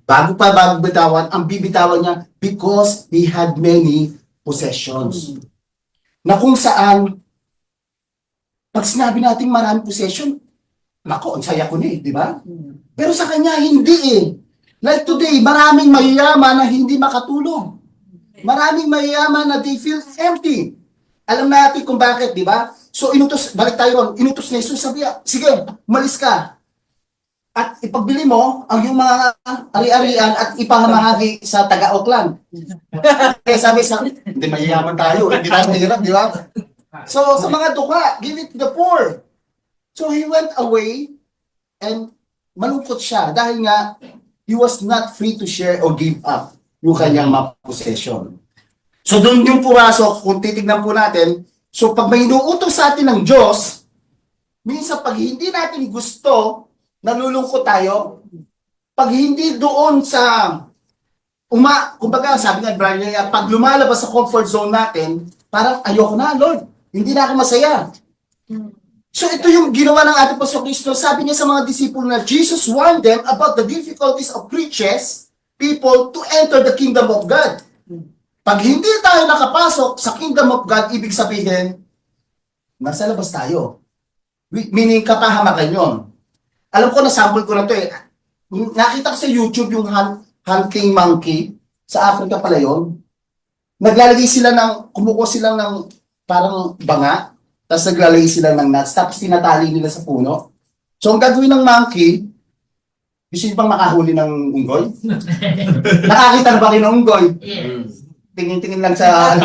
Bago bitawan, ang bibitawan niya because he had many possessions. Na kung saan, pag sinabi natin maraming possession, nako, ang saya ko di ba? Pero sa kanya, hindi Like today, maraming mayayaman na hindi makatulog. Maraming mayayaman na they feel empty. Alam natin kung bakit, di ba? So inutos, balik tayo ron, inutos ni Jesus, sabi niya, sige, malis ka. At ipagbili mo ang yung mga ari-arian at ipangamahagi sa taga-Oakland. Kaya sabi sa, hindi mayayaman tayo, hindi tayo mahirap, di ba? So sa mga duka, give it to the poor. So he went away and malungkot siya dahil nga he was not free to share or give up yung kanyang mga possession. So doon yung pumasok, kung titignan po natin, so pag may inuutos sa atin ng Diyos, minsan pag hindi natin gusto, nalulungkot tayo. Pag hindi doon sa kumbaga sabi nga Brian, pag lumalabas sa comfort zone natin, parang ayoko na, Lord, hindi na ako masaya. So ito yung ginawa ng ating Pastor Cristo. Sabi niya sa mga disipulo na Jesus warned them about the difficulties of people to enter the kingdom of God. Pag hindi tayo nakapasok sa kingdom of God, ibig sabihin, nasa labas tayo. Meaning, kapahamakan yun. Alam ko na sample ko na to eh. Nakita ko sa YouTube yung hunting monkey. Sa Africa pala yun. Naglalagay sila kumukuha sila ng parang banga. Tapos naglalagay sila ng nuts. Tapos tinatali nila sa puno. So, ang gagawin ng monkey, gusto niyo bang makahuli ng unggoy? Nakakita na ba kayo ng unggoy? Yes. Tingin-tingin lang sa...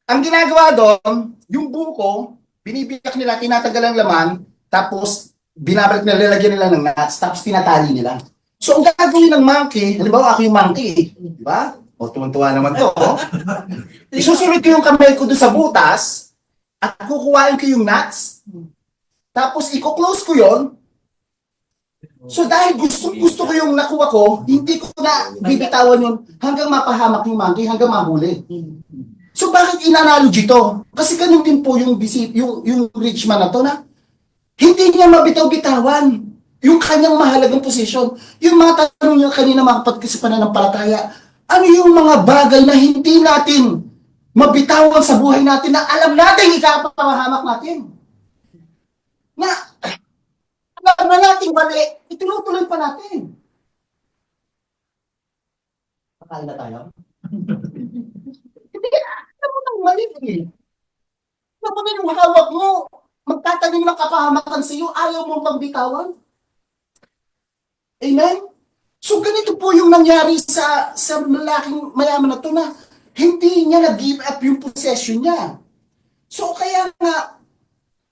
Ang ginagawa doon, yung buko, binibiyak nila, tinatanggal ang laman, tapos binabalik nila, lalagyan nila ng nuts, tapos tinatali nila. So, ang gagawin ng monkey, halimbawa ako yung monkey, di ba? O, tuwan-tuwa naman to. Isusunod ko yung kamay ko doon sa butas, at kukuhain ko yung nuts, tapos i-close ko yon. So dahil gusto ko yung nakuha ko, hindi ko na bibitawan yun hanggang mapahamak yung monkey, hanggang mahuli. So bakit inanalogy to? Kasi ganun din po yung rich man na to na hindi niya mabitaw-bitawan yung kanyang mahalagang posisyon. Yung mga tanong niya kanina mga kapatid sa pananampalataya, ano yung mga bagay na hindi natin mabitawan sa buhay natin na alam natin ikapapahamak natin? Na alam na natin mali, itinutuloy pa natin. Pakain na tayo. Hindi, alam mo nang mali eh. Alam mo na yung hawak mo, magtatanim ng kapahamakan sa iyo, ayaw mong pagbitawan. Amen? So ganito po yung nangyari sa lalaking mayaman na to na hindi niya na-give up yung possession niya. So kaya nga,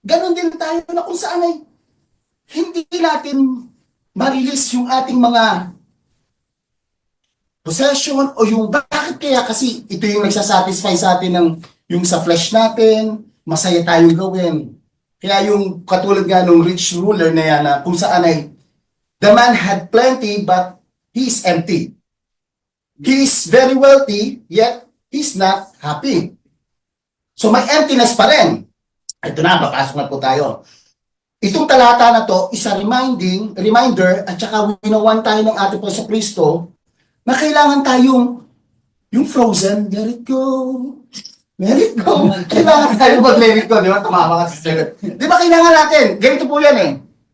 ganun din tayo na kung saan ay hindi natin marilis yung ating mga possession o yung bakit kaya kasi ito yung nagsasatisfy sa atin ng yung sa flesh natin, masaya tayong gawin. Kaya yung katulad nga nung rich ruler na yan na kung saan ay the man had plenty but he is empty. He is very wealthy yet he's not happy. So may emptiness pa rin. Ito na, papasok na po tayo. Itong talata na to is a reminder at saka winawan tayo ng ating Panginoon Kristo na kailangan tayong yung frozen, let it go. Let it go. Kailangan tayo mag-let it go. Di ba? Tumama ka sa spirit. Di ba kailangan natin? Ganito po yan eh.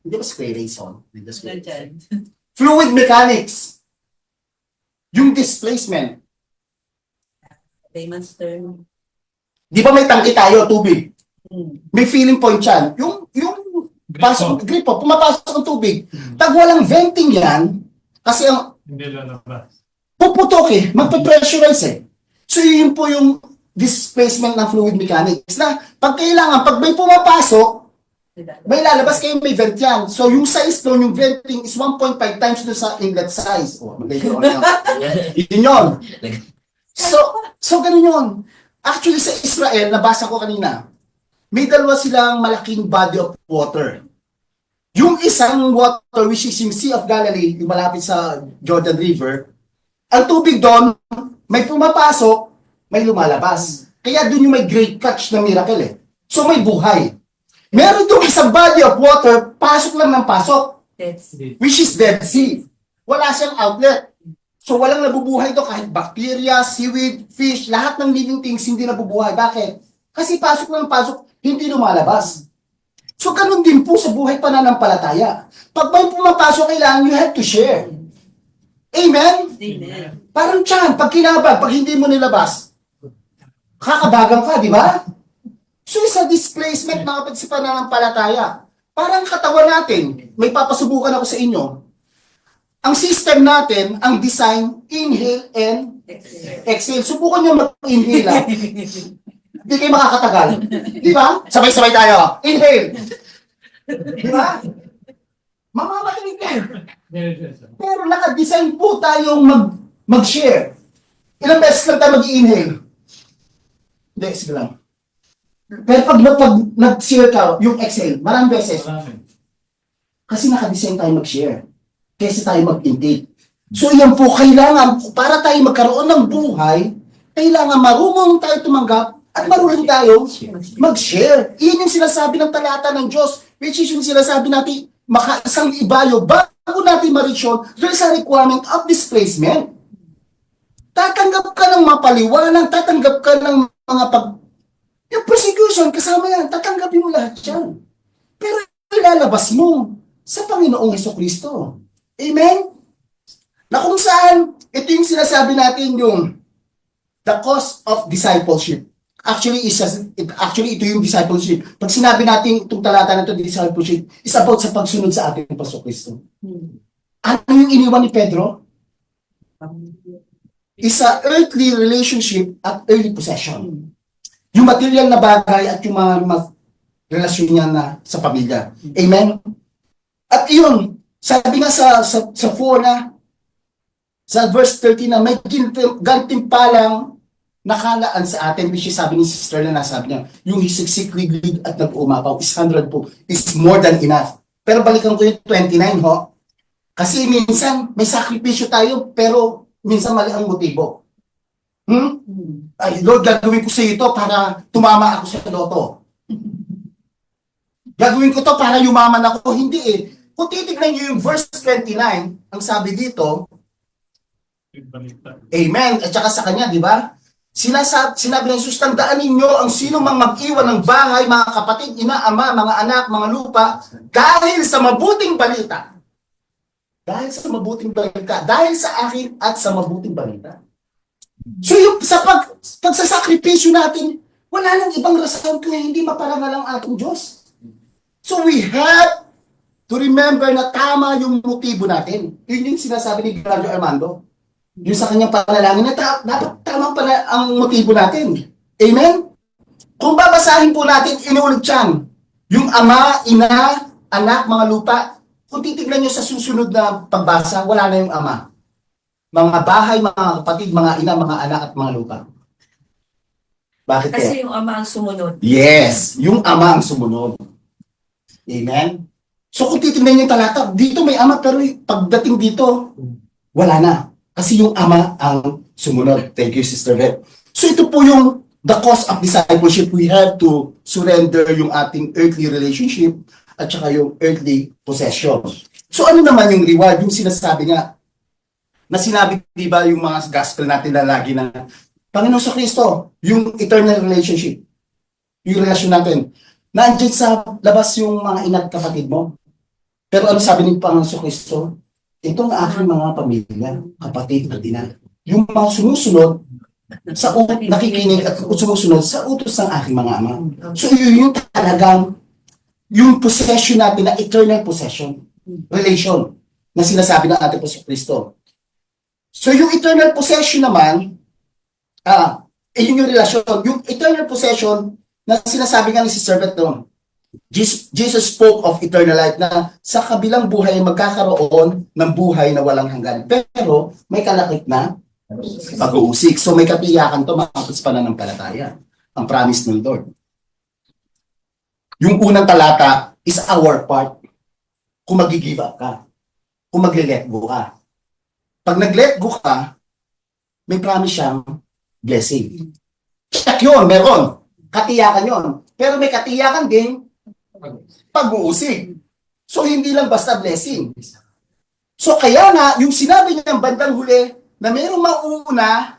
Hindi ba square rason? Fluid mechanics. Yung displacement. Layman's term. Di ba may tangki tayo, tubig? May feeling point yan. Yung gripo, pumapasok ang tubig. Pag walang venting yan, kasi ang Hindi lalabas. puputok eh, magpe-pressurize eh. So yun po yung displacement ng fluid mechanics na pag kailangan, pag may pumapasok, may lalabas kayo, may vent yan. So yung size doon, yung venting is 1.5 times doon sa inlet size. Oh, yun yun. So ganun yun. Actually sa Israel, nabasa ko kanina, may dalawa silang malaking body of water. Yung isang water, which is yung Sea of Galilee, yung malapit sa Jordan River, ang tubig doon, may pumapasok, may lumalabas. Kaya doon yung may great catch na miracle eh. So may buhay. Meron doon isang body of water, pasok lang ng pasok. Which is Dead Sea. Wala siyang outlet. So walang nabubuhay doon kahit bacteria, seaweed, fish, lahat ng living things hindi nabubuhay. Bakit? Kasi pasok lang pasok, hindi lumalabas. So ganun din po sa buhay pananampalataya. Pag may pumapasok, kailangan you have to share. Amen? Amen. Parang tiyan, pag kinabag, pag hindi mo nilabas, kakabagang ka, di ba? So sa displacement, mga kapatid, sa pananampalataya, parang katawan natin, may papasubukan ako sa inyo. Ang system natin, ang design, inhale and exhale. Subukan nyo mag-inhale. Hindi kayo makakatagal. Di ba? Sabay-sabay tayo. Inhale. Di ba? Mamamatay ka. Pero naka-design po tayong mag-share. Ilang beses lang tayo mag-inhale? Hindi, sige lang. Pero pag nag-share ka, yung exhale, maraming beses. Kasi naka-design tayo mag-share. Kesa tayo mag-intake. So yan po, kailangan, para tayo magkaroon ng buhay, kailangan marunong tayo tumanggap at marunong tayo mag-share. Iyan yung sinasabi ng talata ng Diyos, which is yung sinasabi natin, makaisang ibayo, bago natin ma-reach yun, there's a requirement of displacement. Tatanggap ka ng mapaliwanag, tatanggap ka ng mga yung persecution, kasama yan, tatanggapin mo lahat yan. Pero ilalabas mo sa Panginoong Hesukristo. Amen? Na kung saan, ito yung sinasabi natin yung the cost of discipleship. Actually, ito yung discipleship. Pag sinabi natin itong talata na ito, discipleship, is about sa pagsunod sa ating Pasokristo. Ano yung iniwan ni Pedro? Is a earthly relationship at early possession. Yung material na bagay at yung mga relasyon niya na sa pamilya. Amen? At iyon, sabi nga sa 4 na, sa verse 13 na may gantimpalang nakalaan sa atin, which is sabi ni Sister na nasabi niya, yung hisiksik, liglig at nag-umapaw is 100 po, is more than enough. Pero balikan ko yung 29 ho, kasi minsan may sakripisyo tayo, pero minsan mali ang motibo. Ay, Lord, gagawin ko sa ito para tumama ako sa loto. Gagawin ko to para yumaman ako. Hindi eh. Kung titignan nyo yung verse 29, ang sabi dito, Amen. At saka sa kanya, di ba? Sinabi ng Jesus, tandaan ninyo ang sino mang mag-iwan ng bahay, mga kapatid, ina, ama, mga anak, mga lupa, dahil sa mabuting balita. Dahil sa mabuting balita. Dahil sa akin at sa mabuting balita. So yung sa pagsasakripisyo natin, wala nang ibang rason kaya hindi maparangal ang ating Diyos. So we have to remember na tama yung motibo natin. Yun yung sinasabi ni Gradio Armando. Yung sa kanyang panalangin na dapat tama pala ang motibo natin. Amen? Kung babasahin po natin, inuulit yan. Yung ama, ina, anak, mga lupa, kung titignan nyo sa susunod na pagbasa, wala na yung ama. Mga bahay, mga kapatid, mga ina, mga anak, at mga lupa. Bakit kaya? Kasi yung ama ang sumunod. Yes, yung ama ang sumunod. Amen? So kung titignan nyo yung talata, dito may ama, pero pagdating dito, wala na. Kasi yung ama ang sumunod. Thank you, Sister Beth. So ito po yung the cost of discipleship. We have to surrender yung ating earthly relationship at saka yung earthly possession. So ano naman yung reward? Yung sinasabi nga, na sinabi, di ba, yung mga gospel natin na lagi na, Panginoon sa Kristo, yung eternal relationship, yung relasyon natin, nandiyan sa labas yung mga ina't kapatid mo. Pero ano sabi ni Panginoon sa Kristo? Itong aking mga pamilya, kapatid at ina, yung mga sumusunod, nakikinig at sumusunod sa utos ng aking mga ama. So yun yung talagang, yung possession natin na eternal possession, relation, na sinasabi ng ating Panginoon sa Kristo. So yung eternal possession naman, yun yung relasyon. Yung eternal possession na sinasabi nga ni Sister Beth doon, Jesus spoke of eternal life na sa kabilang buhay magkakaroon ng buhay na walang hanggan. Pero may kalakip na pag-uusik. So may katiyakan to mga pananampalataya. Ang promise ng Lord. Yung unang talata is our part. Kung mag-give up ka. Kung mag-let go ka. Pag nag-let go ka, may promise siyang blessing. Check yun, meron. Katiyakan yun. Pero may katiyakan din pag-uusig. So, hindi lang basta blessing. So, kaya nga, yung sinabi niya ng bandang huli, na mayroong mauuna,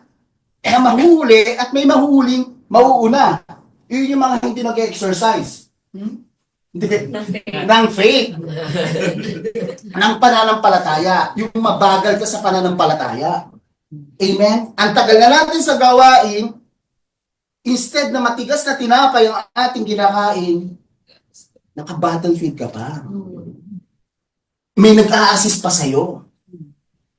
na mahuhuli, at may mahuhuling mauuna. Yun yung mga hindi nag-exercise. Hindi. Ng faith. Ng pananampalataya. Yung mabagal ka sa pananampalataya. Amen? Ang tagal na natin sa gawain, instead na matigas na tinapay ang ating kinakain, naka-battlefield ka pa. May nag-a-assist pa sa'yo.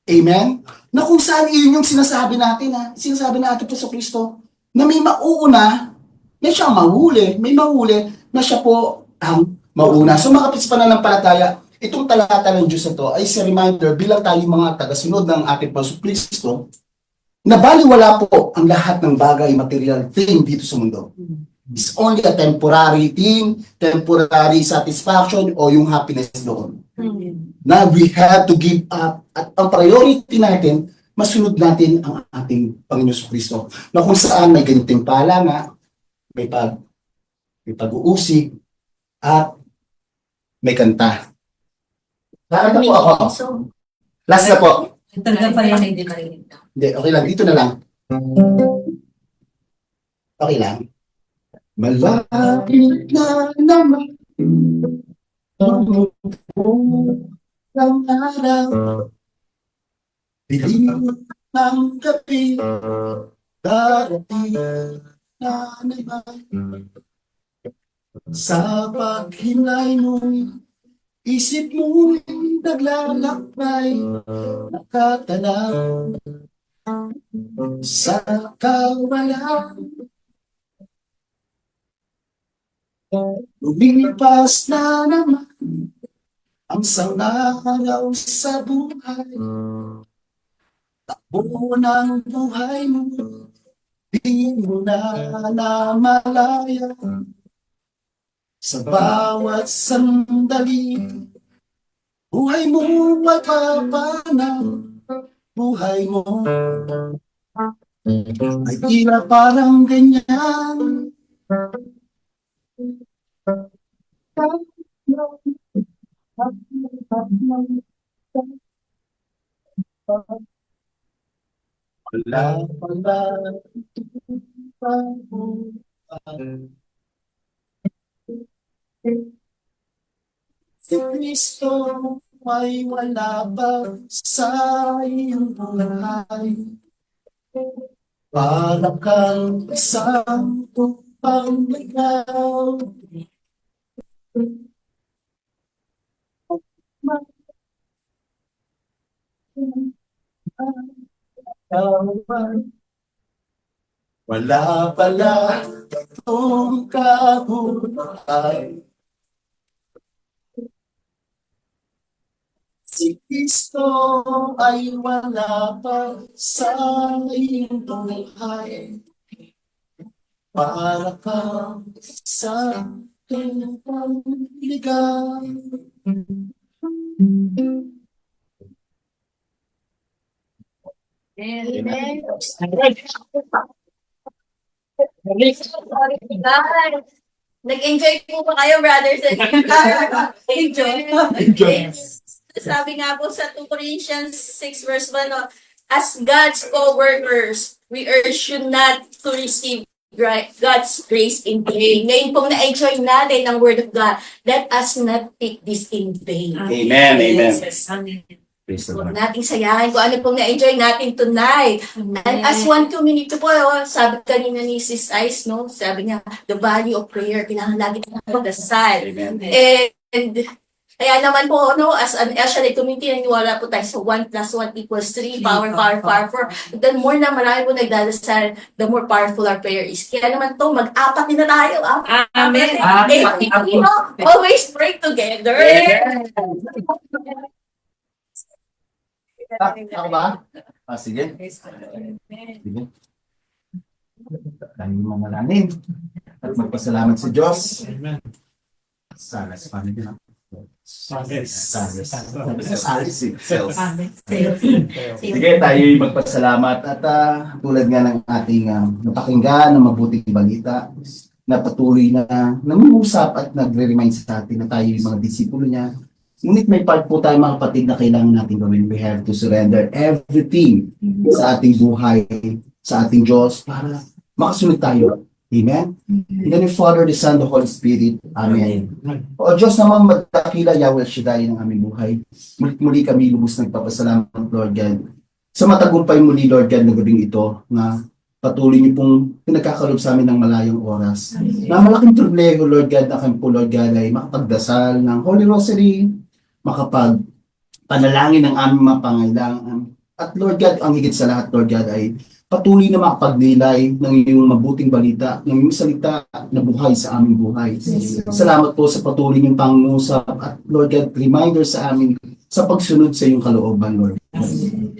Amen? Na kung saan yun yung sinasabi natin, sinasabi na ating Puso Kristo, na may mauuna, na siyang mahuli, may mahuli, na siya po ang mauna. So makapit sa pananampalataya, itong talata ng Diyos na to ay si reminder bilang tayo mga tagasunod ng ating Puso Kristo, na baliwala po ang lahat ng bagay, material thing dito sa mundo. It's only a temporary thing, temporary satisfaction, o yung happiness doon. Na we have to give up. At ang priority natin, masunod natin ang ating Panginoon Kristo. Na kung saan may ganitong pala nga, may pag-uusig, at may kanta. Nakanta po ako. Last na po. Talaga pa rin hindi marinig. Hindi, okay lang. Dito na lang. Okay lang. Malapit na naman ang araw, dilim ng gabi, darating na naman. Sa paghinay mo, isip mo naglalakbay, nakatanaw sa kawalan. Lumilipas na naman ang sangaraw sa buhay. Takbo ng buhay mo, di mo na namalaya. Sa bawat sandali, buhay mo ay papanaw. Buhay mo ay tila parang ganyan. Wala pala si Kristo ay wala ba sa iyong buhay? Para kang isang tupang ligaw. Wala pala itong kabuhay. Si Kristo ay wala pa sa iyong buhay. Para kang isang tupang ligaw. Amen. Nag-enjoy po ba kayo, brothers and sisters? Enjoy. Sabi nga po sa 2 Corinthians 6 verse 1, no, as God's co-workers, we urge you not to receive God's grace in vain. Ngayon pong na-enjoy natin ang Word of God, let us not take this in vain. Amen, amen. Amen. Huwag nating sayahin kung ano pong na-enjoy natin tonight. And as one community po, sabi kanina ni Sis Ice, no? Sabi niya, the value of prayer, kailangan lagi natin magdasal. And kaya naman po, no, as an Elshadai community, naniwala po tayo sa 1 + 1 = 3, power, 4. The more na marami po nagdadasal, the more powerful our prayer is. Kaya naman to, mag-apat din na tayo. Amen. Always pray together. Ako ba? Sige. Sige. Tayong manalangin at magpasalamat sa Diyos. Amen. Salas pa nila. Salis. Sige, tayo'y magpasalamat at tulad nga ng ating napakinggan ng mabuting balita na patuloy na nangungusap at nagre-remind sa atin na tayo'y mga disipulo niya. Ngunit may part po tayo mga kapatid na kailangan natin gawin. We have to surrender everything sa ating buhay, sa ating Diyos para makasunod tayo Amen? In the name of the Father, the Son, the Holy Spirit. Amen. O Diyos namang magdakila, Yahweh Shaddai ng aming buhay. Muli kami lubos nagpapasalamat, Lord God. Sa matagumpay muli, Lord God, na gabing ito, na patuloy niyo pong pinagkakalob sa amin ng malayong oras. Na malaking pribilehyo, Lord God, na kami po, Lord God, ay makapagdasal ng Holy Rosary, makapagpanalangin ng aming mga pangailangan. At Lord God, ang higit sa lahat, Lord God, ay patuloy na makapagnilay ng iyong mabuting balita, ng iyong salita na buhay sa aming buhay. Salamat po sa patuloy niyong pangungusap at Lord God, reminder sa amin sa pagsunod sa iyong kalooban, Lord.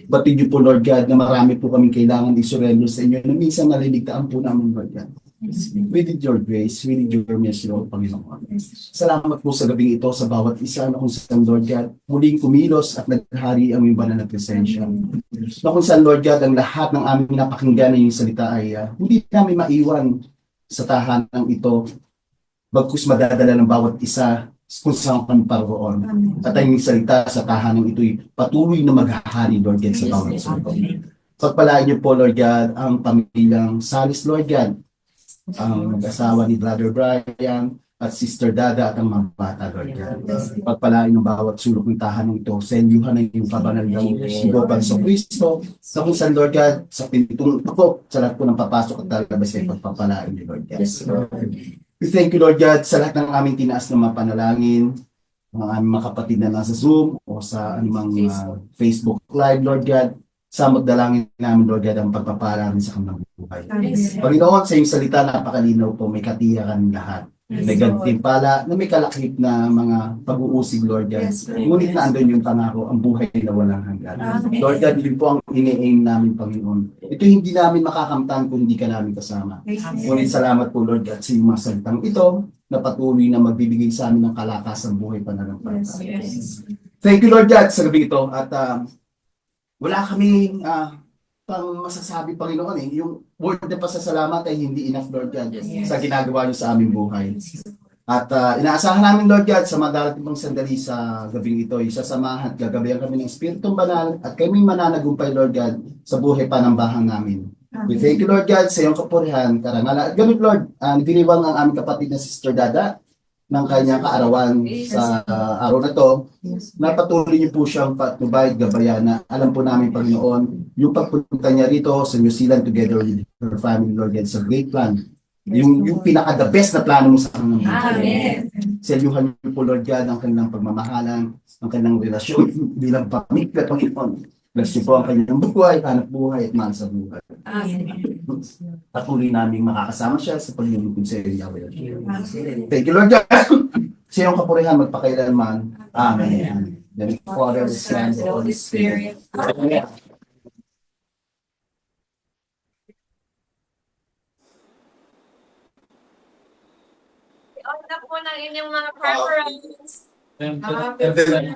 Batid niyo po, Lord God, na marami po kaming kailangan isurrender sa inyo na minsan naliligtaan po namin, Lord God. We need your grace, we need your mercy, Lord, Panginoon. Salamat po sa gabing ito sa bawat isa na kung saan, Lord God, muling kumilos at naghari ang iyong banal na presensya. Na kung saan, Lord God, ang lahat ng aming napakinggan na yung salita ay hindi namin maiwan sa tahanang ito, bagkus madadala ng bawat isa kung saan kami paroon. At ang salita sa tahanang ito'y patuloy na maghahari, Lord God, sa bawat isa. Pagpalain niyo po, Lord God, ang pamilyang Salis, Lord God, ang mag-asawa ni Brother Brian at Sister Dada at ang mga bata, Lord God. Pagpalain ng bawat sulok ng tahanang ito, selyuhan ng iyong kabanal ng Sigoban sa Kristo, sa kung saan, Lord God, sa pintong ako, sa lahat po ng papasok at lalabas ay pagpapalain niyo, Lord God. We thank you, Lord God, sa lahat ng aming tinaas na mga panalangin, mga aming mga kapatid na nasa Zoom o sa anumang Facebook Live, Lord God. Sa magdalangin namin, Lord God, ang pagpapala rin sa kanilang buhay. Panginoon, sa iyong salita, napakalinaw po, may katiyakan lahat. May gantimpala na may kalakip na mga pag-uusig, Lord God. Ngunit na andun yung pangako, ang buhay na walang hanggan. Lord God, yun po ang ini-aim namin, Panginoon. Ito hindi namin makakamtan kung hindi ka namin kasama. Ngunit salamat po, Lord God, sa iyong mga salitang ito na patuloy na magbibigay sa amin ng kalakasang buhay pananampalataya. Thank you, Lord God, sa gabi ito. At wala kaming pang masasabi, Panginoon yung word na pasasalamat ay hindi enough, Lord God, sa ginagawa niyo sa aming buhay. At inaasahan namin, Lord God, sa mga darating pang sandali sa gabing ito, isasamahan at gagabayan kami ng Espiritong Banal at kami mananagumpay, Lord God, sa buhay panambahan namin. We thank you, Lord God, sa iyong kapurihan, karangalan. At gamit, Lord, nagdiriwang ang aming kapatid na Sister Dada ng kanyang kaarawan sa araw na to, na patuloy niyo po siyang patnubay, gabayan na alam po namin, Panginoon, yung pagpunta niya rito sa New Zealand together with her family, Lord God, sa great plan. Yung pinaka-the best na plano mo sa kanilang buhay. Selyuhan niyo po, Lord God, ang kanilang pagmamahalan, ang kanilang relasyon bilang pamilya, Panginoon. Bless niyo po ang kanyang buhay, hanap buhay, at mahal sa buhay. Patuloy namin makakasama siya sa paglilingkod sa iyo, Yahweh. Thank you, Lord God. Sa iyong kapurihan magpakailanman. Amen. The Father, the Son, the Holy Spirit. Amen. On na po ng inyong mga preferences. And then,